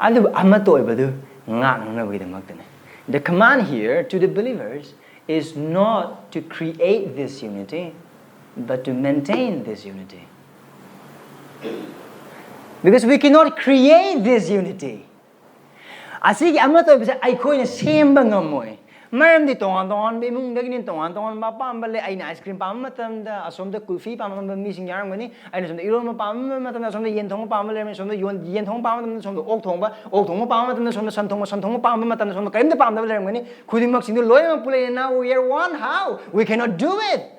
Adu amata oibadu ngaknaba gidamakdane. The command here to the believers is not to create this unity, but to maintain this unity. Because we cannot create this unity. Asigi amata oibase eikhoina semba ngamoi. Maramdi tongan bimung dagini tongan ba pambale aina ice cream pam matamda asomda kulfi pam mising yaramgani aina somda iroma pam matamda somda yen thong pam le somda yen thong pam matamda somda ok thong pam matamda somda san thong pam matamda somda kaimda pam da lermgani khudimak singdu loima pulai now we are one. How we cannot do it?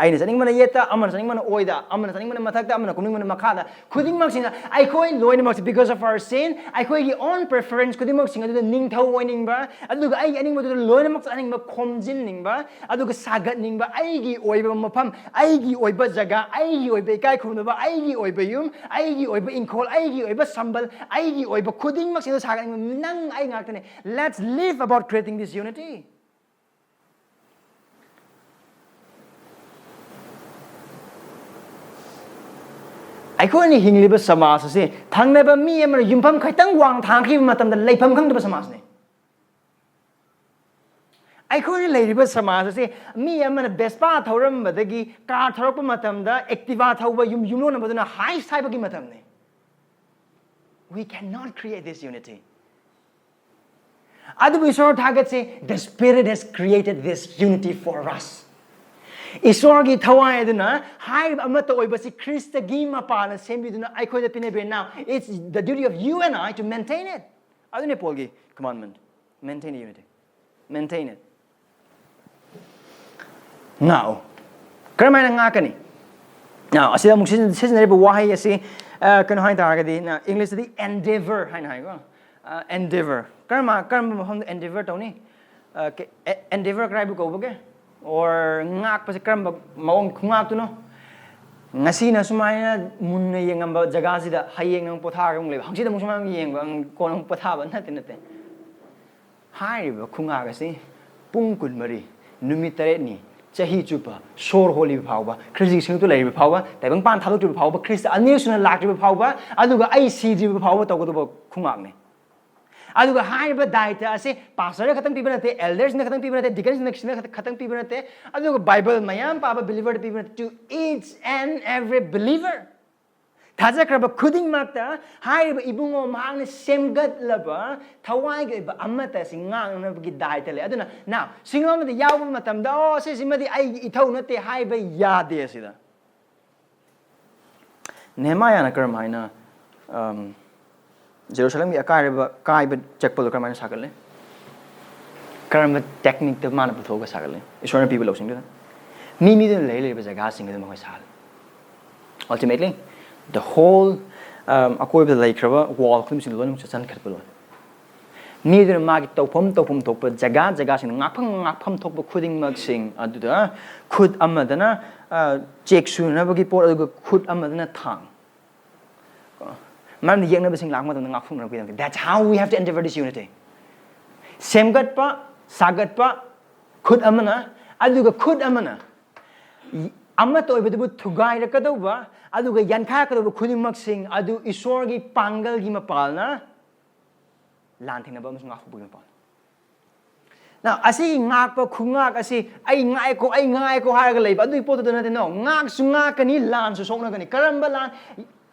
Aina saning mana yeta amana saning mana oida amana saning mana mathakta amana kuning mana makhada khudingmak singa aikhoi loinamak because of our sin aikhoi gi own preference khudingmak singa du ning thau oiningba aduga ai aning madu loinamak aning ba khomjin ningba aduga sagat ningba ai gi oiba mafam ai gi oiba jaga ai gi oiba kai khumba ai gi oiba yum ai gi oiba inkhol ai gi oiba sambal ai gi oiba khudingmak singa sagat nang ai ngaktane. Let's live about creating this unity. Aikhoi hingliba samas ase thangnaba mi amana yumpham khaitang wang thangkhi matamda leifam khangdaba samas ne. Aikhoi leiriba samas ase mi amana bespa thoram badagi car thorokpa matamda activa thauba yumlona baduna high saibagi matamne. We cannot create this unity. Adu isor thagat se the Spirit has created this unity for us. Isorgi thawai aduna hai amata oibasi Krista gi mapana sembiduna aikhoi da pinabe. Now it's the duty of you and I to maintain it. Adune polgi commandment. Maintain the unity. Maintain it. Now karamana ngakani. Now asida muk sisinariba wahai asi kano hai targadi na English di endeavor hai na go. Endeavor. Karma mafam endeavor tawni. Endeavor kraibu ko boge. Or ngak pa si karamba maong khungak tu no ngasi na sumaina munna yengamba jaga sida hayeng nang potha ng le hangsi da musuma yengba ko nang potha ba nate hai ba khungak asi pung kun mari numit tare ni chahi chupa sor holi phawba khristi sing tu lai phawba taibang pan thadok tu phawba khristi ani suna lak tu phawba aduga ai si ji phawba tawgo do khungak ne. Aduga hai ba daita ase pastor khatang pibana elders na khatang pibana deacons na khatang pibana aduga Bible mayam pa believer pibana to each and every believer. Thaja kraba khuding makta hai ba ibungo mahang na semgat laba thawai ga ba amata singang na gi daita le aduna now singom da yaw matam da o se simadi ai ithau na te hai ba ya de asida Nehemiah na karam haina Jerusalem ki akaiba chakpal karamana sakale karamba technique te mana puthoga sakale isona people losing da mi de lele ba jaga sing de ma sal. Ultimately the whole akoiba laikraba wall khum sin lon chan khatpalo mi de ma gi topom thokpa jaga sing ngakpham thokpa khuding mak sing aduda khud amadana check su na bagi por aduga khud amadana thang. That's how we have to endeavor this unity. Semgat pa, sagat pa, khud amana, aduga khud amana. Amata oibadu thugai rakadauba, aduga yankha kadauba khudimak sing adu isorgi pangal gi mapalna lanthina ba musung akhu mapal. Now asi ngak pa khungak asi ai ngai ko haraga leiba adu ipoto na no ngak sunga kani lan su sokna kani karamba lan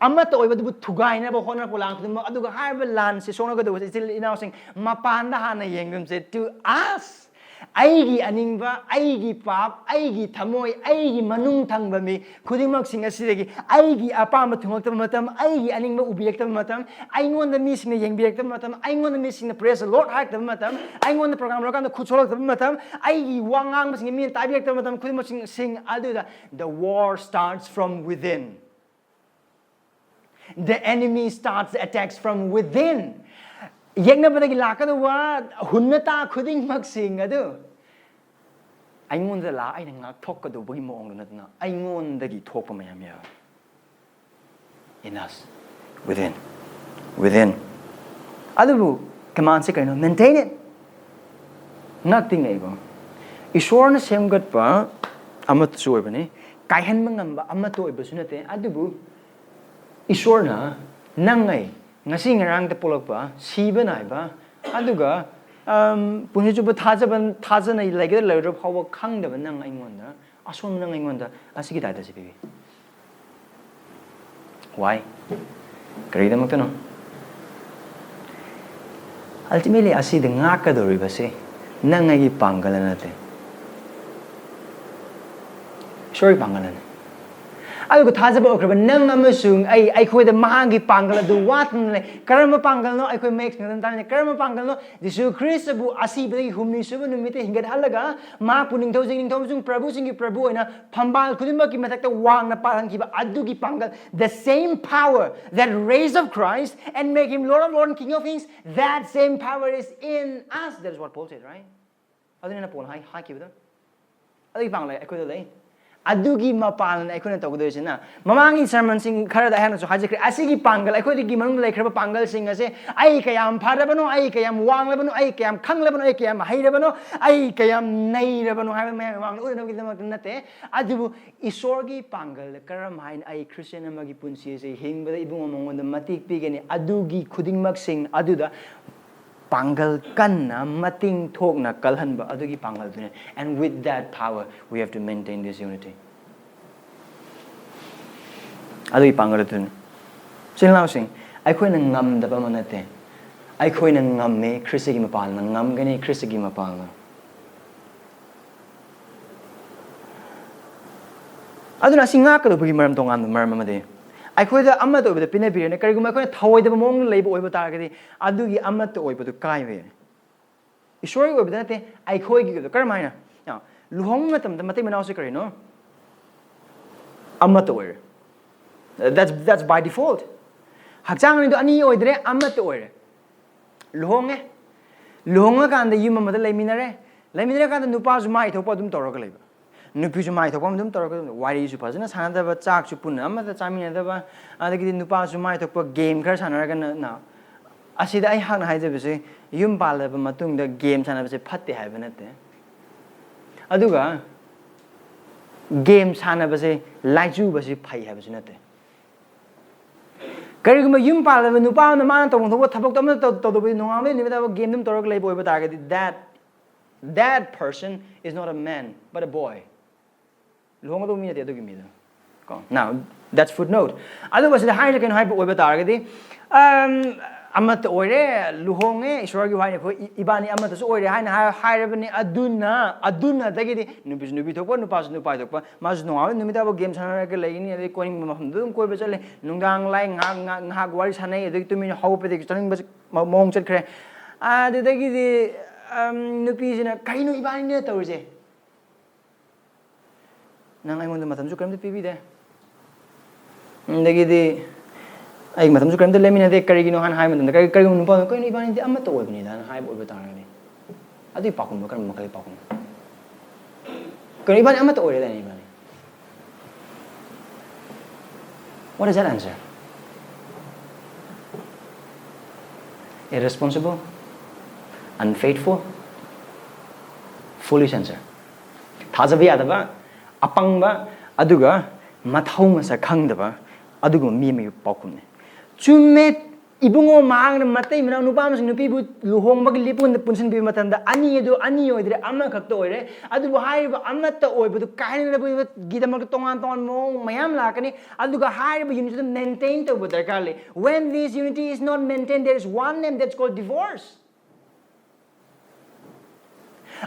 amata oibadu thugai na ba hona polang thum aduga harba lan se sona gadu is still in housing mapanda hana yengum se to us Aigi aningba, aigi pap, aigi thamoi, aigi manung thangba mi, khudingmak sing asidagi, aigi apama thungakta matam, aigi aningba ubirekta matam, aingonda mi sing yengbirekta matam, aingonda mi sing praise the Lord hakta matam, aingonda program rakanda khutsolakta matam, aigi wangang sing mi tabirekta matam, khudingmak sing aduda. The war starts from within. The enemy starts the attacks from within. Yengnabadagi lakadawa hunnata khudingmak sing adu. Aingonda la aina ngak thokadu bagi moong natna. Aingondagi thokpa mayam ya. In us. Within. Adabu command se kaino maintain it. Ngakting ego. Ishwarna semgatpa amat suibani. Kaihan mangamba amato ibasunate adabu Ishwarna nangai ngasi ngarang ta polakpa siba naiba aduga punhijuba thajana lege lero phawa khangdaba nang aingonda asom nang aingonda asigi daida sibi why karida makno ultimately asi de ngaka dori base nangai gi pangalana te sorry pangalana adugo thajaba okraba nang amasung eikhoida mahangi pangal adu watn le karama pangal no eikoi makes ngan tan karama pangal no Jesu Christ bu asibagi humni subu numite hingat halaga ma puning thojing prabhu singi prabhu oina phambal khudimba ki mathakta wangna parangiba adugi pangal the same power that raised up Christ and make him Lord of Lords and King of Kings, that same power is in us. That is what Paul said, right? Aduna Paul hi kibda adugi pangal eikhoida le adugi mapalan eikhoina tawdosina mamangi sermon sing khara da hana so hajikri asigi pangal eikhoidi gi manung laikhraba pangal sing ase ai kayam pharabano ai kayam wanglabano ai kayam khanglabano ai kayam hairabano ai kayam nairabano haiba mayam wang udna gi damak nate adubu isorgi pangal karam hain ai Christian amagi punsi se hingbada ibung mongonda matik pigeni adugi khudingmak sing aduda pangal kanna mating thokna kalhanba adugi pangal dune, and with that power we have to maintain this unity adugi pangal dune sinlaw sing aikhoina ngamdaba manate aikhoina ngamme Christigi mapalna ngamgani Christigi mapalna aduna singa ka do bagi maram tongam maram amade aikoida amata oibada pinabirene kariguma aikoina thawaidaba mong leiba oiba taragadi adugi amata oibadu kaiwe ishori oibada nate aikoigi do karamaina now luhong matam matai manause karino amata oire that's by default hakjang ni do ani oidre amata oire luhonga kanda yuma mata leiminare kanda nupa juma ithopa dum toroga leiba nupi juma ithokpa dum toroga wari ju phajana sanadaba chak chu pun amata chaminadaba adagi nupa juma ithokpa game khar sanaraga na asida ai hakna haijabase yum palaba matungda game sanabase phatte haiba nate aduga game sanabase laiju base phai haibase nate kariguma yum palaba nupa na mana tong thoba thabak tamna todobi nongamle nimada game dum toroga leibo oiba targadi that person is not a man but a boy. Now, that's footnote. Otherwise, the higher can hype over targeti. Amat ore, luhonge, Ishwagi Hine, Ibani Amatas ore, higher aduna, dagiti, Nubis Nubitopa, Nupas Nupatopa, Masno, Numita games, Lane, the coin Mahundum, Quibasale, Nungang, Lang, Hagwaris, Hane, the 2 minute hope, the stunning monks and cray. The dagiti Nupis in a Kaino Ibani Torze. Nang ay mo matam su kram de pibi de ndagi di ay matam su kram de lemina de kari gino han hai man de kari mo pa ko ni ba ni de amma to oib ni dan hai bo ba ta ni adi pa kun kram makali pa kun ko ni ba ni amma to oib de ni ba ni what is that answer? Irresponsible, unfaithful, foolish answer. Thajabi adaba apangba aduga mathong sa khangdaba aduga mi pakumne chumet ibungo mang na matai mina nupa masing nupi bu luhong bag lipun de punsin bi matanda ani oidre amma khakto oire aduba haiba amatta oibu du kain na bu gidamak tongan mong mayam lakani aduga haiba unity maintain to bu darkale when this unity is not maintained there is one name that's called divorce.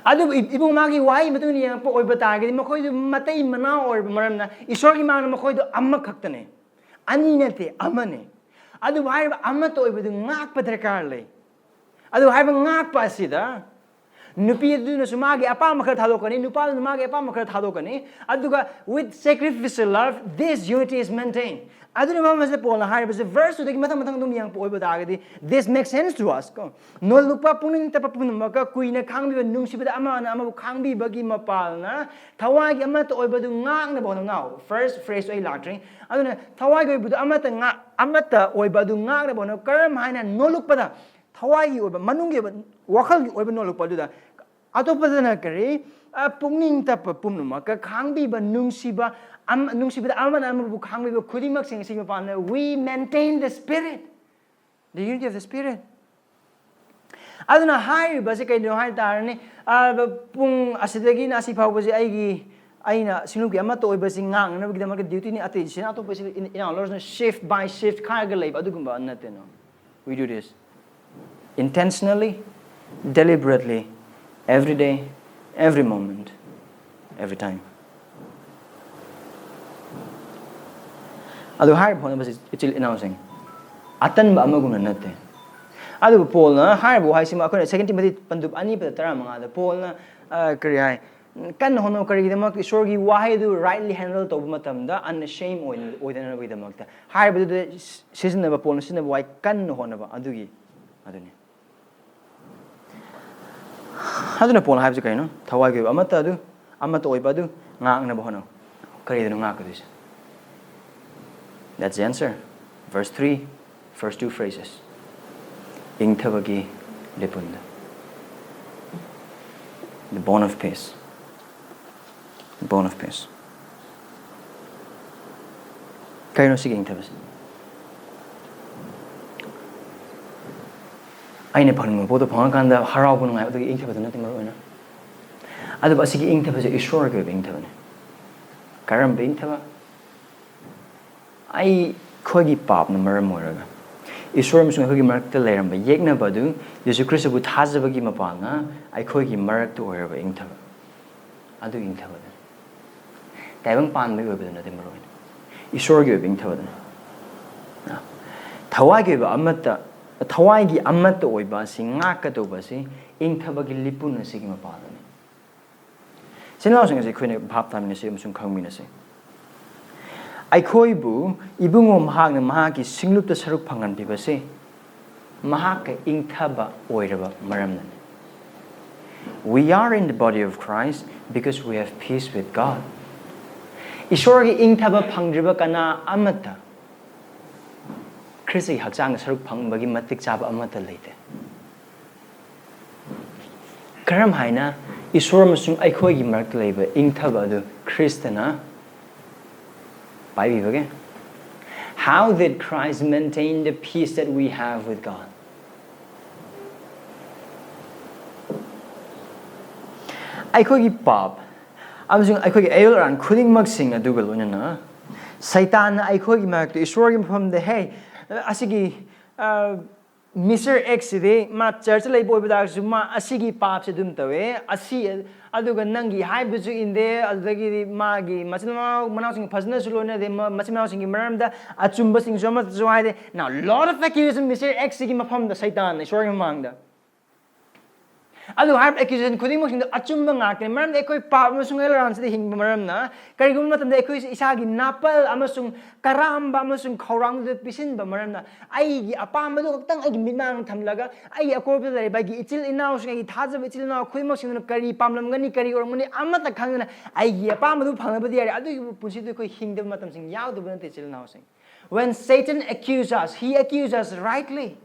Adu ibung magi wai matu ni yang po oiba target makhoi du matai mana or maramna isor ki mang makhoi du amma khaktane ani nate amane adu wai amma to oiba du ngak pa darkar le adu wai ngak pa sida nupi du na sumagi apa makhar thadokani nupa du magi apa makhar thadokani aduga with sacrificial love this unity is maintained. Adu na mama sa Paul na hari basta verse to dagi matang dum yang po oiba target this makes sense to us ko no lupa punin ta papun maka kui na khang bi nung sibada ama na ama khang bi bagi mapal na thawagi ama to oiba du ngak na bon now first phrase ai lactring adu na thawagi oiba du ama ta ngak ama ta oiba du ngak na bon karam haina no lukpa da thawagi oiba manung ge wakhal gi oiba no lukpa du da atopa na kare pungning ta papum maka khang bi ba nung siba nung sibada ama na ama bu khang bi ba khudi mak sing sing pa na we maintain the spirit, the unity of the spirit. Aduna hai ba se kai no hai tar ni pung asidagi na si phau ba se ai aina sinum ki ama to ba sing ngang na bi da duty ni ati sin ato ba se in our Lord shift by shift kha ga lai adu gumba anate no. We do this intentionally, deliberately, every day, every moment, every time. Adu hai phone ba se ichil announcing atan ba amaguna nate. Adu Paul na hai bo hai sima akon second Timothy pandup ani pa tara mga da Paul na kari hai kan hono kari gidamak isor gi wahai du rightly handle to matam da unashamed oidana ba gidamak da hai ba du season na ba Paul na season ba wai kan hono ba adu gi adu ni adu na Paul hai ba kai no thawai gi amata adu amata oiba du ngak na ba hono kari du ngak du. That's the answer. Verse 3, first two phrases. Ingthabagi lipunda. The bone of peace. The bone of peace. Kayo no sige ingthabas. Ay na pang mo boto pangkanda haraw po nung ay ito ingthabas natin maroon na. Ano ba sige ingthabas isor ko ingthabas. Karam ba ingthaba? Ay khogi pap na maram moraga. Isor musung khogi marak ta leram ba yekna badu Yesu Kristo bu thazabagi mapal na ay khogi marak to oraba ingthaba. Adu ingthaba. Taibang pan mai oiba na timaro. Isor gi ingthaba na. Thawai gi ba amata thawai gi amata oiba singa ka to ba si ingthaba gi lipun na sigi mapal na. Sinlaw sing se khoine bhap tam ni se musung khangmi na se. Eikhoibu ibungo mahak na mahaki singlup ta saruk phangan bi base mahak ka ingthaba oiraba maramna. We are in the body of Christ because we have peace with God. Isor gi ingthaba phangriba kana amata Kristi hakchang saruk phangbagi matik chaba amata leite. Karam haina isor masung aikhoi gi marak leiba ingthaba du Kristana. How did Christ maintain the peace that we have with God? Eikhogi pap amsung eikhogi ayolran khuding magsing adugal unana Satan eikhogi mak to isor gi from the hey asigi Mr. X de ma church lay boy bada ma asigi pap se dum tawe asi aduga nangi hai buju inde adagi magi machinama manasing phasna sulona de machinama sing maramda achumba sing joma joai de now lot of accusation Mr. X gi mafam da Satan isor gi mangda adu har accusation khuding mo sing achumba ngak ne maram de koi pap mo sung elan se hing maram na kari gum matam de koi isa gi napal amasung karamba amasung khorang de pisin ba maram na ai gi apa ma do tang ai gi minang thamlaga ai akor pe dai ba gi ichil inaw sing gi thajab ichil na khoi mo sing kari pamlam gani kari or mani amata khangna ai gi apa ma do phang ba di adu punsi de koi hing de matam sing yaw de ban te ichil naw sing when Satan accuses us he accuses us rightly.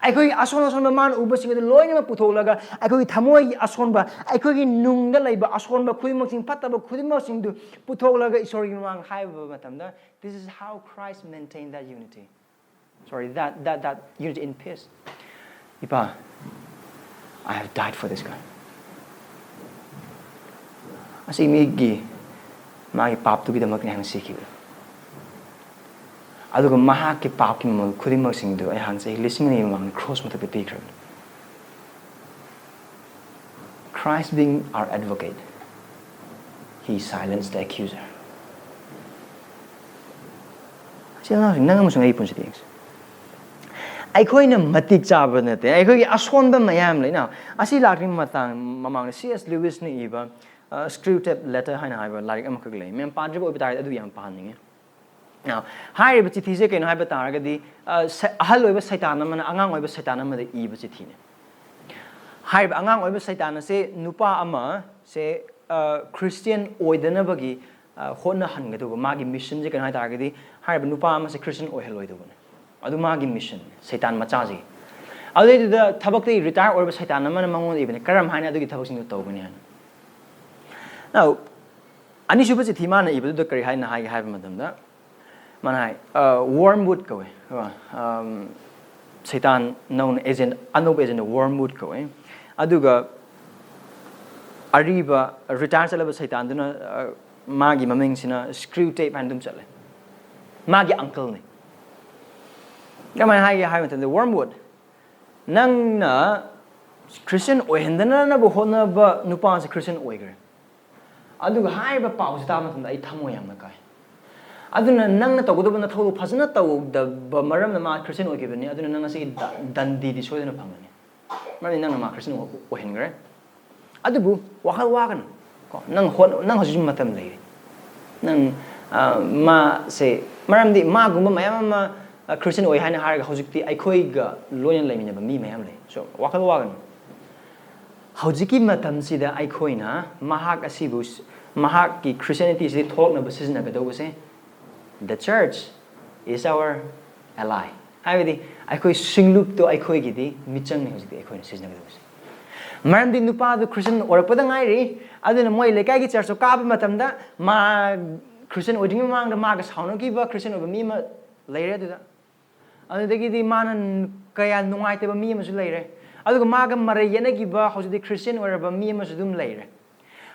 Aikoi ason ason man uba sing de loina ma putholaga aikoi thamoi ason ba aikoi nungda laiba ason ba khudimok sing pataba khudimok sing du putholaga isor gi mang haiba matamda this is how Christ maintained that unity. That unity in peace. Ipa, I have died for this guy. Asi migi magi pap tu gidamak ni hang sikhi. Aduga mahak ki pap ki mo khudimok sing du ai hang sei listening ni mang cross mo ta pi kra. Christ being our advocate, He silenced the accuser. ꯑꯩꯈꯣꯏꯅ ꯃꯇꯤꯛ ꯆꯥꯕ ꯅꯠꯇꯦ ꯑꯩꯈꯣꯏꯒꯤ ꯑꯁꯣꯟꯕ ꯃꯌꯥꯝ ꯂꯩꯅ ꯑꯁꯤ ꯂꯥꯛꯇ꯭ꯔꯤꯉꯩ ꯃꯃꯥꯡꯗ C.S. Lewisꯅ ꯏꯕ Screwtape Letter ꯍꯥꯏꯅ ꯍꯥꯏꯕ ꯂꯥꯏꯔꯤꯛ ꯑꯃꯈꯛ ꯂꯩ ꯃꯌꯥꯝ ꯄꯥꯗ꯭ꯔꯤꯕ ꯑꯣꯏꯕ ꯇꯥꯔꯒꯗꯤ ꯑꯗꯨ ꯌꯥꯝ ꯄꯥꯍꯟꯅꯤꯡꯉꯤ ꯍꯥꯏꯔꯤꯕ ꯆꯤꯊꯤꯁꯦ ꯀꯩꯅꯣ ꯍꯥꯏꯕ ꯇꯥꯔꯒꯗꯤ ꯑꯍꯜ ꯑꯣꯏꯕ ꯁꯩꯇꯥꯟ ꯑꯃꯅ ꯑꯉꯥꯡ ꯑꯣꯏꯕ ꯁꯩꯇꯥꯟ ꯑꯃꯗ ꯏꯕ ꯆꯤꯊꯤꯅꯤ ꯍꯥꯏꯔꯤꯕ ꯑꯉꯥꯡ ꯑꯣꯏꯕ ꯁꯩꯇꯥꯟ ꯑꯁꯦ ꯅꯨꯄꯥ ꯑꯃꯁꯦ ꯈ꯭ꯔꯤꯁꯇꯤꯌꯟ ꯑꯣꯏꯗꯅꯕꯒꯤ ꯍꯣꯠꯅꯍꯟꯒꯗꯧꯕ ꯃꯥꯒꯤ ꯃꯤꯁꯟꯁꯦ ꯀꯩꯅꯣ ꯍꯥꯏ ꯇꯥꯔꯒꯗꯤ ꯍꯥꯏꯔꯤꯕ ꯅꯨꯄꯥ ꯑꯃꯁꯦ ꯈ꯭ꯔꯤꯁꯇꯤꯌꯟ ꯑꯣꯏꯍꯜꯂꯣꯏꯗꯧꯕꯅꯤ ꯑꯗꯨ ꯃꯥꯒꯤ ꯃꯤꯁꯟ ꯁꯩꯇꯥꯟ ꯃꯆꯥꯁꯤ ꯑꯗꯨꯏꯗꯨꯗ ꯊꯕꯛꯇꯒꯤ ꯔꯤꯇꯥꯌꯔ ꯑꯣꯏꯕ ꯁꯩꯇꯥꯟ ꯑꯃꯅ ꯃꯉꯣꯟꯗ ꯏꯕꯅꯤ ꯀꯔꯝ ꯍꯥꯏꯅ ꯑꯗꯨꯒꯤ ꯊꯕꯛꯁꯤꯡꯗꯨ ꯇꯧꯒꯅꯤ ꯍꯥꯏꯅ ꯑꯅꯤꯁꯨꯕ ꯆꯤꯊꯤ ꯃꯥꯅ ꯏꯕꯗꯨꯗ ꯀꯔꯤ ꯍꯥꯏꯅ ꯍꯥꯏꯒꯦ ꯍꯥꯏꯕ ꯃꯇꯝꯗ ꯃꯥꯅ ꯍꯥꯏ ꯋꯥꯔꯝꯋꯨꯗ ꯀꯧꯋꯦ ꯁꯩꯇꯥꯟ ꯅꯧꯅ ꯑꯦꯖꯦꯟ ꯑꯅꯧꯕ ꯑꯦꯖꯦꯟꯗ ꯋꯥꯔꯝꯋꯨꯗ ꯀꯧꯋꯦ ꯑꯗꯨꯒ ꯑꯔꯤꯕ ꯔꯤꯇꯥꯌꯔ ꯆꯠꯂꯕ ꯁꯩꯇꯥꯟꯗꯨꯅ ꯃꯥꯒꯤ ꯃꯃꯤꯡꯁꯤꯅ Screwtape ꯍꯥꯏꯅ ꯑꯗꯨꯝ ꯆꯠꯂꯦ ꯃꯥꯒꯤ ꯑꯪꯀꯜꯅꯤ ꯀꯃꯥꯏꯅ ꯍꯥꯏꯒꯦ ꯍꯥꯏꯕ ꯃꯇꯝꯗ ꯋꯥꯔꯝꯋꯨꯗ ꯅꯪꯅ ꯈ꯭ꯔꯤꯁꯇꯤꯌꯟ ꯑꯣꯏꯍꯟꯗꯅꯕ ꯍꯣꯠꯅꯕ ꯅꯨꯄꯥꯁꯦ ꯈ꯭ꯔꯤꯁꯇꯤꯌꯟ ꯑꯣꯏꯈ꯭ꯔꯦ ꯑꯗꯨꯒ ꯍꯥꯏꯔꯤꯕ ꯄꯥꯎꯁꯦ ꯇꯥꯕ ꯃꯇꯝꯗ ꯑꯩ ꯊꯃꯣꯏ ꯌꯥꯝꯅ ꯀꯥꯏ ꯑꯗꯨꯅ ꯅꯪꯅ ꯇꯧꯒꯗꯕ ꯅꯊꯧꯗꯣ ꯐꯖꯅ ꯇꯧꯗꯕ ꯃꯔꯝꯅ ꯃꯥ ꯈ꯭ꯔꯤꯁꯇꯤꯌꯟ ꯑꯣꯏꯈꯤꯕꯅꯤ ꯑꯗꯨꯅ ꯅꯪ ꯉꯁꯤꯒꯤ ꯗꯟꯗꯤꯗꯤ ꯁꯣꯏꯗꯅ ꯐꯪꯒꯅꯤ ꯃꯔꯝꯗꯤ ꯅꯪꯅ ꯃꯥ ꯈ꯭ꯔꯤꯁꯇꯤꯌꯟ ꯑꯣꯏꯍꯟꯈ꯭ꯔꯦ ꯑꯗꯨꯕꯨ ꯋꯥꯈꯜ ꯋꯥꯒꯅꯨ ꯀꯣ ꯅꯪ ꯍꯧꯖꯤꯛꯁꯨ ꯃꯇꯝ ꯂꯩꯔꯤ ꯅꯪ ꯃꯥꯁꯦ ꯃꯔꯝꯗꯤ ꯃꯥꯒꯨꯝꯕ ꯃꯌꯥꯝ ꯑꯃ ꯈ꯭ꯔꯤꯁꯇꯤꯌꯟ ꯑꯣꯏ ꯍꯥꯏꯅ ꯍꯥꯏꯔꯒ ꯍꯧꯖꯤꯛꯇꯤ ꯑꯩꯈꯣꯏꯒ ꯂꯣꯏꯅ ꯂꯩꯃꯤꯟꯅꯕ ꯃꯤ ꯃꯌꯥꯝ ꯂꯩ ꯁꯣ ꯋꯥꯈꯜ ꯋꯥꯒꯅꯨ ꯍꯧꯖꯤꯛꯀꯤ ꯃꯇꯝꯁꯤꯗ ꯑꯩꯈꯣꯏꯅ ꯃꯍꯥꯛ ꯑꯁꯤꯕꯨ ꯃꯍꯥꯛꯀꯤ ꯈ꯭ꯔꯤꯁꯇꯤꯌanityꯁꯤ ꯊꯣꯛꯅꯕ ꯁꯤꯖꯤꯟꯅꯒꯗꯧꯕꯁꯦ the church is our ally ꯍꯥꯏꯕꯗꯤ ꯑꯩꯈꯣꯏ ꯁꯤꯡꯂꯨꯞꯇꯣ ꯑꯩꯈꯣꯏꯒꯤꯗꯤ ꯃꯤꯆꯪꯅꯤ ꯍꯧꯖꯤꯛꯇꯤ ꯑꯩꯈꯣꯏꯅ ꯁꯤꯖꯤꯟꯅꯒꯗꯧꯕꯁꯦ ꯃꯔꯝꯗꯤ ꯅꯨꯄꯥꯗꯨ ꯈ꯭ꯔꯤꯁꯇꯤꯌꯟ ꯑꯣꯏꯔꯛꯄꯗ ꯉꯥꯏꯔꯤ ꯑꯗꯨꯅ ꯃꯣꯏ ꯂꯩꯀꯥꯏꯒꯤ ꯆꯔꯆꯇꯣ ꯀꯥꯕ ꯃꯇꯝꯗ ꯃꯥ ꯈ꯭ꯔꯤꯁꯇꯤꯌꯟ ꯑꯣꯏꯗ꯭ꯔꯤꯉꯩ ꯃꯃꯥꯡꯗ ꯃꯥꯒ ꯁꯥꯎꯅꯈꯤꯕ ꯈ꯭ꯔꯤꯁꯇꯤꯌꯟ ꯑꯣꯏꯕ ꯃꯤ ꯑꯃ ꯂꯩꯔꯦ ꯑꯗꯨꯗꯒꯤꯗꯤ ꯃꯥꯅ ꯀꯌꯥ ꯅꯨꯡꯉꯥꯏꯇꯕ ꯃꯤ ꯑꯃꯁꯨ ꯂꯩꯔꯦ ꯑꯗꯨꯒ ꯃꯥꯒ ꯃꯔꯩ ꯌꯦꯠꯅꯈꯤꯕ ꯍꯧꯖꯤꯛꯇꯤ ꯈ꯭ꯔꯤꯁꯇꯤꯌꯟ ꯑꯣꯏꯔꯕ ꯃꯤ ꯑꯃꯁꯨ ꯑꯗꯨꯝ ꯂꯩꯔꯦ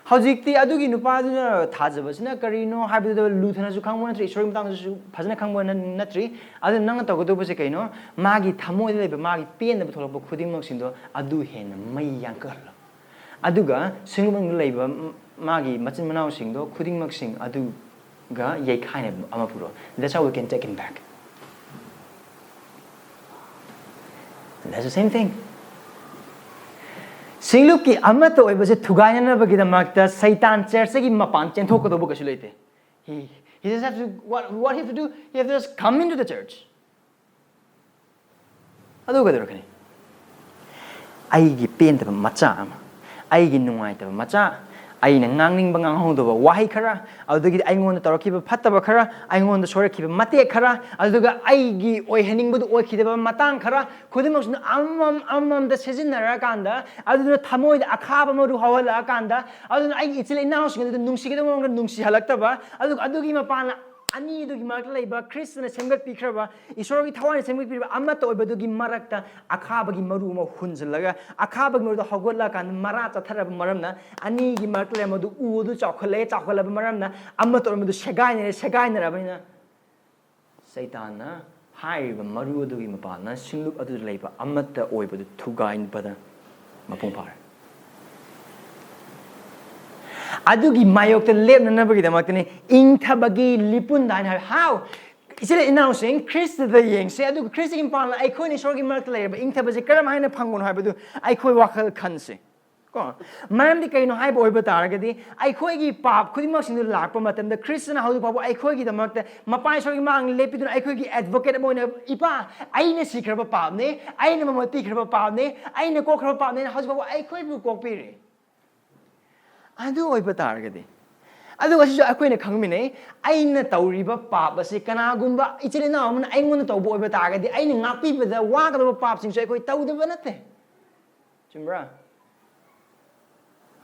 ꯍꯧꯖꯤꯛꯇꯤ ꯑꯗꯨꯒꯤ ꯅꯨꯄꯥꯗꯨꯅ ꯊꯥꯖꯕꯁꯤꯅ ꯀꯔꯤꯅꯣ ꯍꯥꯏꯕꯗꯨꯗ ꯂꯨꯊꯅꯁꯨ ꯈꯪꯕ ꯅꯠꯇ꯭ꯔꯤ ꯏꯁꯣꯔꯒꯤ ꯃꯇꯥꯡꯗꯁꯨ ꯐꯖꯅ ꯈꯪꯕ ꯅꯠꯇ꯭ꯔꯤ ꯑꯗꯨꯅ ꯅꯪꯅ ꯇꯧꯒꯗꯧꯕꯁꯦ ꯀꯩꯅꯣ ꯃꯥꯒꯤ ꯊꯃꯣꯏꯗ ꯂꯩꯕ ꯃꯥꯒꯤ ꯄꯦꯟꯗꯕ ꯊꯣꯛꯂꯛꯄ ꯈꯨꯗꯤꯡꯃꯛꯁꯤꯡꯗꯣ ꯑꯗꯨ ꯍꯦꯟꯅ ꯃꯩ ꯌꯥꯡꯀꯠꯍꯜꯂꯣ ꯑꯗꯨꯒ ꯁꯤꯡꯂꯨꯞ ꯂꯩꯕ ꯃꯥꯒꯤ ꯃꯆꯤꯟ ꯃꯅꯥꯎꯁꯤꯡꯗꯣ ꯈꯨꯗꯤꯡꯃꯛꯁꯤꯡ ꯑꯗꯨꯒ ꯌꯩꯈꯥꯏꯅꯕ ꯑꯃ ꯄꯨꯔꯛꯑꯣ That's how we can take him back. That's the same thing. ꯁꯤꯡꯂꯨꯞꯀꯤ ꯑꯃꯠꯇ ꯑꯣꯏꯕꯁꯦ ꯊꯨꯒꯥꯏꯅꯅꯕꯒꯤꯗꯃꯛꯇ ꯁꯩꯇꯥꯟ ꯆꯔꯆꯇꯒꯤ ꯃꯄꯥꯟ ꯆꯦꯟꯊꯣꯛꯀꯗꯧꯕꯀꯩꯁꯨ ꯂꯩꯇꯦ He just has to what he have to do he has to just come into the church ꯑꯗꯨ ꯀꯩꯗꯧꯔꯛꯀꯅꯤ ꯑꯩꯒꯤ ꯄꯦꯟꯗꯕ ꯃꯆꯥ ꯑꯃ ꯑꯩꯒꯤ ꯅꯨꯡꯉꯥꯏꯇꯕ ꯃꯆꯥ ꯑꯩꯅ ꯉꯥꯡꯅꯤꯡꯕ ꯉꯥꯡꯍꯧꯗꯕ ꯋꯥꯍꯩ ꯈꯔ ꯑꯗꯨꯗꯒꯤꯗꯤ ꯑꯩꯉꯣꯟꯗ ꯇꯧꯔꯛꯈꯤꯕ ꯐꯠꯇꯕ ꯈꯔ ꯑꯩꯉꯣꯟꯗ ꯁꯣꯏꯔꯛꯈꯤꯕ ꯃꯇꯦꯛ ꯈꯔ ꯑꯗꯨꯒ ꯑꯩꯒꯤ ꯑꯣꯏꯍꯟꯅꯤꯡꯕꯗꯨ ꯑꯣꯏꯈꯤꯗꯕ ꯃꯇꯥꯡ ꯈꯔ ꯈꯨꯗꯤꯡꯃꯛꯁꯤꯅ ꯑꯃꯃꯝꯗ ꯁꯤꯖꯤꯟꯅꯔꯀꯥꯟꯗ ꯑꯗꯨꯅ ꯊꯃꯣꯏꯗ ꯑꯈꯥꯕ ꯃꯔꯨ ꯍꯧꯍꯜꯂꯛꯑꯀꯥꯟꯗ ꯑꯗꯨꯅ ꯑꯩꯒꯤ ꯏꯆꯤꯜ ꯏꯅꯥꯎꯁꯤꯡ ꯑꯗꯨꯗ ꯅꯨꯡꯁꯤꯒꯗꯕ ꯃꯑꯣꯡꯗ ꯅꯨꯡꯁꯤꯍꯜꯂꯛꯇꯕ ꯑꯗꯨꯒ ꯑꯗꯨꯒꯤ ꯃꯄꯥꯟꯅ ꯑꯅꯤꯗꯨꯒꯤ ꯃꯔꯛꯇ ꯂꯩꯕ ꯈ꯭ꯔꯤꯁꯇꯅ ꯁꯦꯝꯒꯠꯄꯤꯈ꯭ꯔꯕ ꯏꯁꯣꯔꯒꯤ ꯊꯋꯥꯏꯅ ꯁꯦꯝꯒꯠꯄꯤꯔꯤꯕ ꯑꯃꯠꯇ ꯑꯣꯏꯕꯗꯨꯒꯤ ꯃꯔꯛꯇ ꯑꯈꯥꯕꯒꯤ ꯃꯔꯨ ꯑꯃ ꯍꯨꯟꯖꯤꯜꯂꯒ ꯑꯈꯥꯕꯒꯤ ꯃꯔꯨꯗ ꯍꯧꯒꯠꯂꯀꯥꯟꯗ ꯃꯔꯥ ꯆꯠꯊꯔꯕ ꯃꯔꯝꯅ ꯑꯅꯤꯒꯤ ꯃꯔꯛꯇ ꯂꯩꯕ ꯃꯗꯨ ꯎ ꯑꯗꯨ ꯆꯥꯎꯈꯠꯂꯕ ꯃꯔꯝꯅ ꯑꯃꯠꯇ ꯑꯣꯏꯕ ꯃꯗꯨ ꯁꯦꯒꯥꯏꯅꯔꯕꯅꯤꯅ ꯁꯩꯇꯥꯟꯅ ꯍꯥꯏꯔꯤꯕ ꯃꯔꯨ ꯑꯗꯨꯒꯤ ꯃꯄꯥꯟꯅ ꯁꯤꯡꯂꯨꯞ ꯑꯗꯨꯗ ꯂꯩꯕ ꯑꯃꯠꯇ ꯑꯣꯏꯕꯗꯨ ꯊꯨꯒꯥꯏꯕꯗ ꯃꯄꯨꯡ ꯐꯥꯔꯦ ꯑꯗꯨꯒꯤ ꯃꯥꯌꯣꯛꯇ ꯂꯦꯞꯅꯅꯕꯒꯤꯗꯃꯛꯇꯅꯤ ꯏꯪꯊꯕꯒꯤ ꯂꯤꯄꯨꯟꯗ ꯍꯥꯏꯅ ꯍꯥꯏ ꯍꯥꯎ ꯏꯆꯤꯜ ꯏꯅꯥꯎꯁꯤꯡ ꯈ꯭ꯔꯤꯁꯇꯗ ꯌꯦꯡꯁꯦ ꯑꯗꯨꯒ ꯈ꯭ꯔꯤꯁꯇꯒꯤ ꯃꯄꯥꯟꯅ ꯑꯩꯈꯣꯏꯅ ꯏꯁꯣꯔꯒꯤ ꯃꯔꯛꯇ ꯂꯩꯔꯤꯕ ꯏꯪꯊꯕꯁꯤ ꯀꯔꯝ ꯍꯥꯏꯅ ꯐꯪꯕꯅꯣ ꯍꯥꯏꯕꯗꯨ ꯑꯩꯈꯣꯏ ꯋꯥꯈꯜ ꯈꯟꯁꯦ ꯀꯣ ꯃꯔꯝꯗꯤ ꯀꯩꯅꯣ ꯍꯥꯏꯕ ꯑꯣꯏꯕ ꯇꯥꯔꯒꯗꯤ ꯑꯩꯈꯣꯏꯒꯤ ꯄꯥꯞ ꯈꯨꯗꯤꯡꯃꯛꯁꯤꯡꯗꯨ ꯂꯥꯛꯄ ꯃꯇꯝꯗ ꯈ꯭ꯔꯤꯁꯇꯅ ꯍꯧꯖꯤꯛ ꯐꯥꯎꯕ ꯑꯩꯈꯣꯏꯒꯤꯗꯃꯛꯇ ꯃꯄꯥ ꯏꯁꯣꯔꯒꯤ ꯃꯥꯡꯗ ꯂꯦꯞꯄꯤꯗꯨꯅ ꯑꯩꯈꯣꯏꯒꯤ ꯑꯦꯗꯚꯣꯀꯦꯠ ꯑꯃ ꯑꯣꯏꯅ ꯏꯄꯥ ꯑꯩꯅ ꯁꯤꯈ꯭ꯔꯕ ꯄꯥꯞꯅꯦ ꯑꯩꯅ ꯃꯃꯜ ꯄꯤꯈ꯭ꯔꯕ ꯄꯥꯞꯅꯦ ꯑꯩꯅ ꯀꯣꯛꯈ꯭ꯔꯕ ꯄꯥꯞꯅꯦ ꯍꯧꯖꯤꯛ ꯐꯥꯎꯕ ꯑꯩꯈꯣꯏꯕꯨ ꯀꯣꯛꯄꯤꯔꯤ ꯑꯗꯨ ꯑꯣꯏꯕ ꯇꯥꯔꯒꯗꯤ ꯑꯗꯨꯒ ꯁꯤꯁꯨ ꯑꯩꯈꯣꯏꯅ ꯈꯪꯃꯤꯟꯅꯩ ꯑꯩꯅ ꯇꯧꯔꯤꯕ ꯄꯥꯞ ꯑꯁꯤ ꯀꯅꯥꯒꯨꯝꯕ ꯏꯆꯤꯜ ꯏꯅꯥꯎ ꯑꯃꯅ ꯑꯩꯉꯣꯟꯗ ꯇꯧꯕ ꯑꯣꯏꯕ ꯇꯥꯔꯒꯗꯤ ꯑꯩꯅ ꯉꯥꯛꯄꯤꯕꯗ ꯋꯥꯒꯗꯕ ꯄꯥꯞꯁꯤꯡꯁꯨ ꯑꯩꯈꯣꯏ ꯇꯧꯗꯕ ꯅꯠꯇꯦ ꯆꯨꯝꯕ꯭ꯔꯥ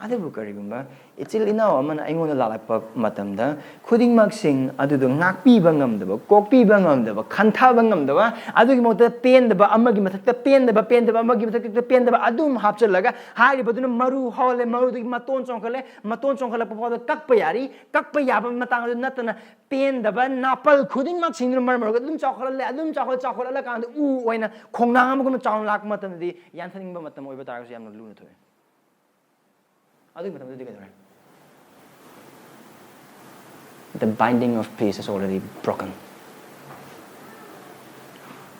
ꯑꯗꯨꯕꯨ ꯀꯔꯤꯒꯨꯝꯕ ꯏꯆꯤꯜ ꯏꯅꯥꯎ ꯑꯃꯅ ꯑꯩꯉꯣꯟꯗ ꯂꯥꯛꯂꯛꯄ ꯃꯇꯝꯗ ꯈꯨꯗꯤꯡꯃꯛꯁꯤꯡ ꯑꯗꯨꯗꯣ ꯉꯥꯛꯄꯤꯕ ꯉꯝꯗꯕ ꯀꯣꯛꯄꯤꯕ ꯉꯝꯗꯕ ꯈꯟꯊꯕ ꯉꯝꯗꯕ ꯑꯗꯨꯒꯤ ꯃꯍꯨꯠꯇ ꯄꯦꯟꯗꯕ ꯑꯃꯒꯤ ꯃꯊꯛꯇ ꯄꯦꯟꯗꯕ ꯑꯃꯒꯤ ꯃꯊꯛꯇ ꯄꯦꯟꯗꯕ ꯑꯗꯨꯝ ꯍꯥꯞꯆꯤꯜꯂꯒ ꯍꯥꯏꯔꯤꯕꯗꯨꯅ ꯃꯔꯨ ꯍꯧꯍꯜꯂꯦ ꯃꯔꯨꯗꯒꯤ ꯃꯇꯣꯟ ꯆꯣꯡꯈꯠꯂꯦ ꯃꯇꯣꯟ ꯆꯣꯡꯈꯠꯂꯛꯄ ꯐꯥꯎꯗ ꯀꯛꯄ ꯌꯥꯔꯤ ꯀꯛꯄ ꯌꯥꯕ ꯃꯇꯥꯡ ꯑꯗꯨ ꯅꯠꯇꯅ ꯄꯦꯟꯗꯕ ꯅꯥꯄꯜ ꯈꯨꯗꯤꯡꯃꯛꯁꯤꯡꯗꯨꯅ ꯃꯔꯝ ꯑꯣꯏꯔꯒ ꯑꯗꯨꯝ ꯆꯥꯎꯈꯠꯍꯜꯂꯦ ꯑꯗꯨꯝ ꯆꯥꯎꯈꯠꯍꯜꯂꯀꯥꯟꯗ ꯎ ꯑꯣꯏꯅ ꯈꯣꯡꯅꯥꯡ ꯑꯃꯒꯨꯝꯅ ꯆꯥꯎꯅ ꯂꯥꯛꯄ ꯃꯇꯝꯗꯗꯤ ꯌꯥꯟꯊꯅꯤꯡꯕ ꯃꯇꯝ ꯑꯣꯏꯕ ꯇꯥꯔꯒꯁꯨ ꯌꯥꯝꯅ ꯂꯨꯅ ꯊꯣꯛꯑꯦ ꯑꯗꯨꯒꯤ ꯃꯇꯝꯗꯗꯤ ꯀꯩꯗꯧꯔꯦ? The binding of peace is already broken.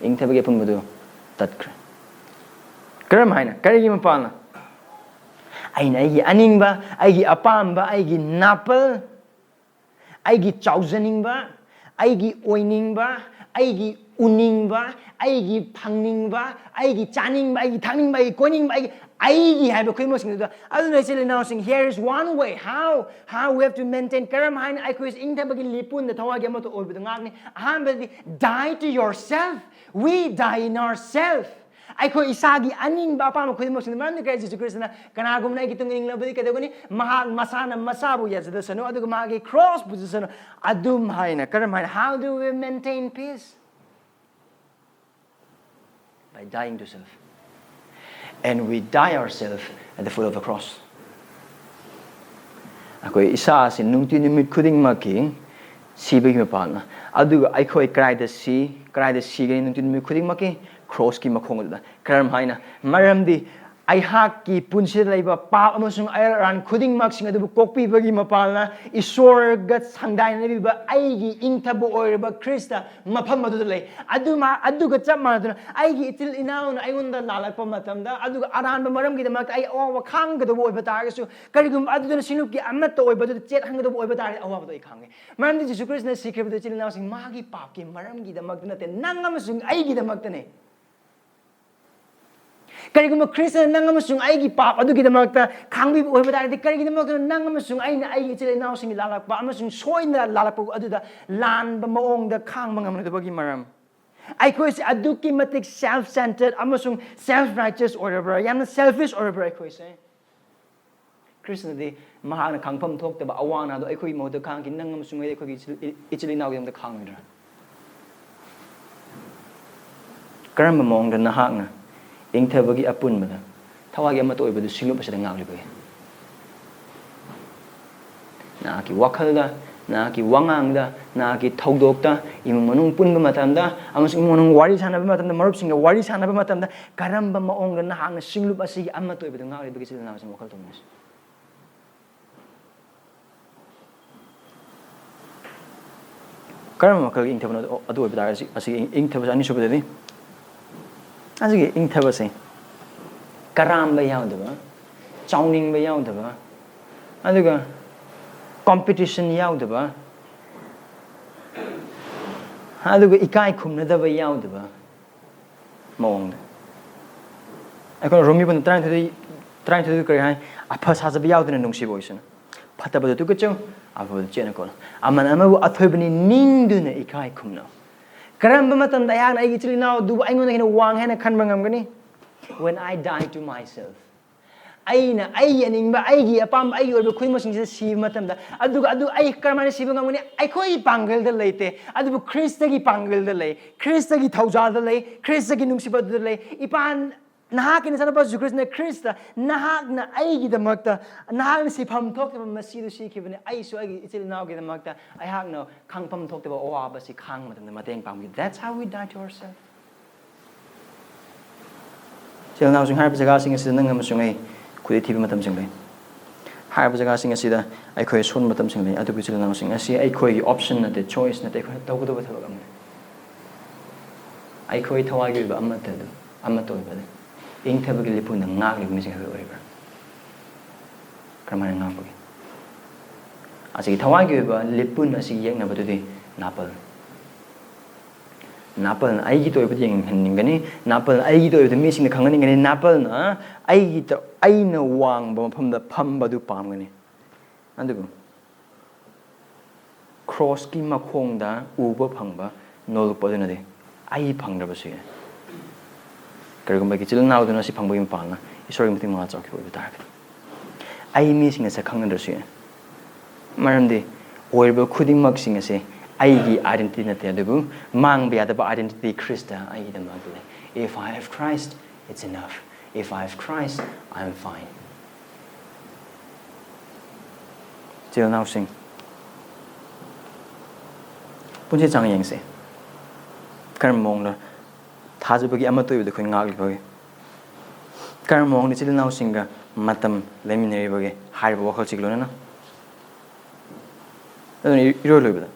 ꯏꯪꯊꯕꯒꯤ ꯑꯄꯨꯟꯕꯗꯨ ꯇꯠꯈ꯭ꯔꯦ. ꯀꯔꯝ ꯍꯥꯏꯅ? ꯀꯔꯤꯒꯤ ꯃꯄꯥꯟꯅ? ꯑꯩꯅ ꯑꯩꯒꯤ ꯑꯅꯤꯡꯕ, ꯑꯩꯒꯤ ꯑꯄꯥꯝꯕ, ꯑꯩꯒꯤ ꯅꯥꯄꯜ, ꯑꯩꯒꯤ ꯆꯥꯎꯖꯅꯤꯡꯕ, ꯑꯩꯒꯤ ꯑꯣꯏꯅꯤꯡꯕ, ꯑꯩꯒꯤ ꯎꯅꯤꯡꯕ, ꯑꯩꯒꯤ ꯐꯪꯅꯤꯡꯕ, ꯑꯩꯒꯤ ꯆꯥꯅꯤꯡꯕ, ꯑꯩꯒꯤ ꯊꯛꯅꯤꯡꯕ, ꯑꯩꯒꯤ ꯀꯣꯏꯅꯤꯡꯕ, ꯑꯩꯒꯤ ꯍꯥꯏꯕ ꯈꯨꯗꯤꯡꯃꯛꯁꯤꯡꯗꯨꯗ ꯑꯗꯨꯅ ꯏꯆꯤꯜ ꯏꯅꯥꯎꯁꯤꯡ, here is one way how we have to maintain karam haina aikois ingtabagi lipunda thawagi amato oibadu ngakni. Ahambadi, die to yourself. We die in ourselves. Aikoi isagi aninba apama khudimoksin maramdi kay Jesus Christ na kanagum na ikitung inglabadi kadagoni mahal masana masabu yazadasano aduga magi cross bujasano adum haina karam haina. How do we maintain peace? By dying to self. And we die ourselves at the foot of the cross. Akoi isa sin nungti nimit khudingmaki sibagi mapana aduga aikoi kraida si gani nungti nimit khudingmaki cross ki makhong da karam haina maramdi aihak ki punsi laiba pa amasung airan khudingmak sing adu kokpi bagi mapalna isor gat sangdai na biba aigi ingthabu oirba krista mafam adu lei aduma aduga chamma aduna aigi itil inauna aiunda lalakpa matamda aduga aranba maram gi damak ai awa khang ga do oiba targasu karigum aduna sinup ki amat oiba du chet hang ga do oiba tar awa do ikhange maramdi Jesus Christ na sikhe bu itil inausing magi pap ki maram gi damak na te nangam sung aigi damak tane kariguma Christian nangamasung aigi pap adugidamakta khangbi oibadari karigidamakta nangamasung aina aigi ichil inausing lalakpa amasung soina lalakpa aduda lanba maongda khangba ngamnadabagi maram aikoi se aduki matik self-centered amasung self-righteous oribra yamna selfish oribra aikoi se Christian di mahana khangpam thoktaba awana do aikoi moda khangki nangamasung aikoi ichil inaugidamda khangidra karamba maongda nahakna ingthabagi apunmada thawagi amato oibadu singlup asida ngaklibagi na ki wakhalda na ki wangangda na ki thodokta imung manung punba matamda amasung manung wari sanaba matamda marupsinga wari sanaba matamda karamba maongda nahangna singlup asigi amato oibadu ngaklibagi silna asing wakhal tomnas karamba makal ingthabana adu oibada asigi ingthabas ani subadadi asigi ingthabase karamba yaudaba chauningba yaudaba aduga competition yaudaba aduga ikai khumnadaba yaudaba maongda akon romi ban trying to do kare hai apha sajaba yaudana nungsi boisana phatabadu tu kacho abu chena kon amana amabu athoibani ningduna ikai khumna karamba matamda yang aigi chilina du aingon hena wang hena khanba ngamgani when I die to myself aina ai aningba aigi apam ai orba khuima singse si matamda aduga adu ai karmane siba ngamgani aikoi pangal da leite adu Christ gi pangal da lei Christ gi thauja da lei Christ gi nungsiba da lei ipan nahak in sanaba Christ na Christ nahak na aigi da makta nahak si pham thok ba masidu si khibane ai so aigi itil naw gi da makta ai hak no khangpam thok ba owa ba si khang matam mateng pam. That's how we die to ourselves. Til naw sing harba jaga sing asida nangam sungai khudi thibi matam sing lai harba jaga sing asida ai khoi son matam sing lai adu til naw sing asi ai khoi option na the choice na te khoi taw do ba thabak am ai khoi thawagi ba amma ta do amma to ba ingthabagi lipuna ngakli mising hawe oribra kramana ngapagi asigi thawagi ba lipun asigi yengna badudi napal aigi to ibadi ningani napal aigi to ibadi mising khangani ngani napal na aigi to aina wang ba pham da pham badu pamgani andugu cross ki makhong da uba phangba nol poduna de ai phangra ba se karigumba ki chilna uduna si phangba im palna isori muti ma chok ki tar ai mi singa sa khangna se maramdi oirba khuding mak singa se aigi identity na te adubu mang be adaba identity Christa aigi da magule if I have Christ it's enough if I have Christ I'm fine till now sing punche chang yang se karam mong na thajubagi amato yu de khoi ngak li bagi karam mong ni chil now singa matam leminary bage high vocal chiglona irolubada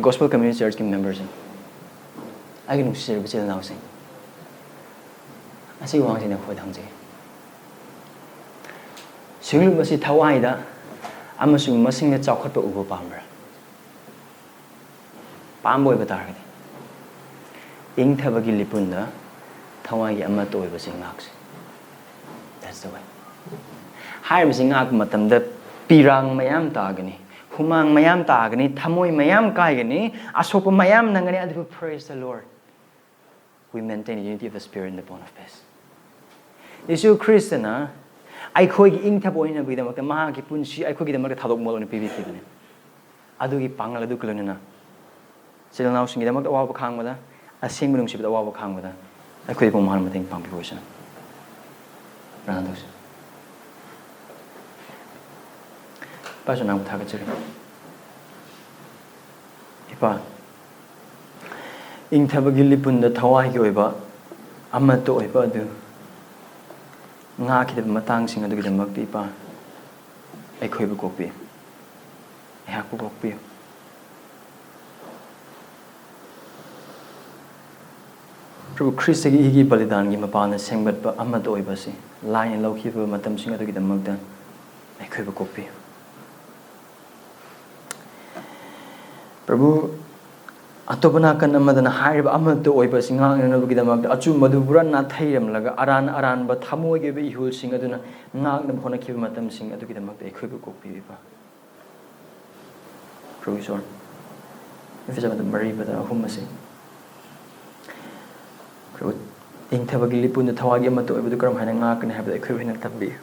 gospel community church members I can share with you now saying I see one in the Hodangji Sulu must it Hawaii I'm assuming missing the chocolate over palmer Palmboy Batarget Ing Tabagilipunda Hawaii amato was in Max. That's the way. Hire sing ak matam the pirang mayam tagani, humang mayam tagani, tamoy mayam kaigani, asopa mayam nangani, and praise the Lord. We maintain the unity of the Spirit in the bond of peace. Isu Christiana, eikhoibu ing taboy na bidam ka mahagi punsi eikhoibu the market hadok molo ni PVT bane. Adugi pangal adu kulonina. Sila na usingi damak awaw bakang mada, asing bunung sibit awaw bakang mada. Eikhoibu mahal mating pampipusan. Randos. Pasal nak thak ceri. Ipa. Ing tabagili punda thawaigi oiba, amata oiba adu. Ngaknaba matang sing adu gidamak di ipa. Eikhoibu kokpi. Ehakpu kokpi. Prabhu Krista gi igi balidan gi mapana sengbat ba amata oiba si. Lain laukiba matam sing adu gidamak da. Eikhoibu kokpi. Prabhu atopana kan amadana hairiba amata oiba sing ngaknaba gidamak da achu madubura na thairam laga aran ba thamoi ge be ihul sing aduna ngaknaba hona kiba matam sing adu gidamak da eikhoibu kokpi ba. Prabhu Sor. Ephesians the Mary but humasi. Prabhu ing tabagili punda thawagi amata oiba du karam haina ngakna habda eikhoibu hina tabbi.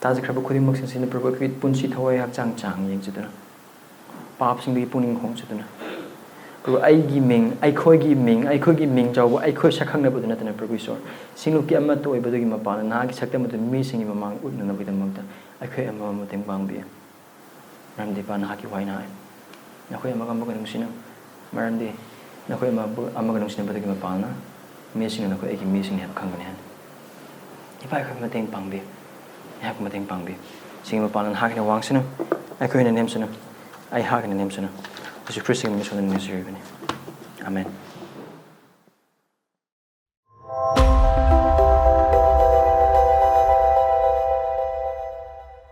Taji kraba khudimmak sing sin Prabhu kwit punsi thawai hak chang yeng chuduna. Pap sing di puning khom chuduna. Prabhu aigi ming eikhoigi ming jaw eikhoi sakhang na buduna tana Prabhu Sor. Singlu ki amata oiba du gi mapana na gi sakta matu mi singi mamang utna na bidamang ta eikhoi amma mateng bangbi. Maramdi pa na ki waina. Nakhoi amma gam ganung sina. Maramdi nakhoi amma ganung sina badagi mapana. Mi singi nakhoi eigi mi singi hab khangani han. Ipa eikhoi mateng bangbi. Hab mateng bangbi. Singi mapana na ki wang sina. Eikhoi na nem sina. I hug in the name of Jesus Christ in the name of Jesus. Amen.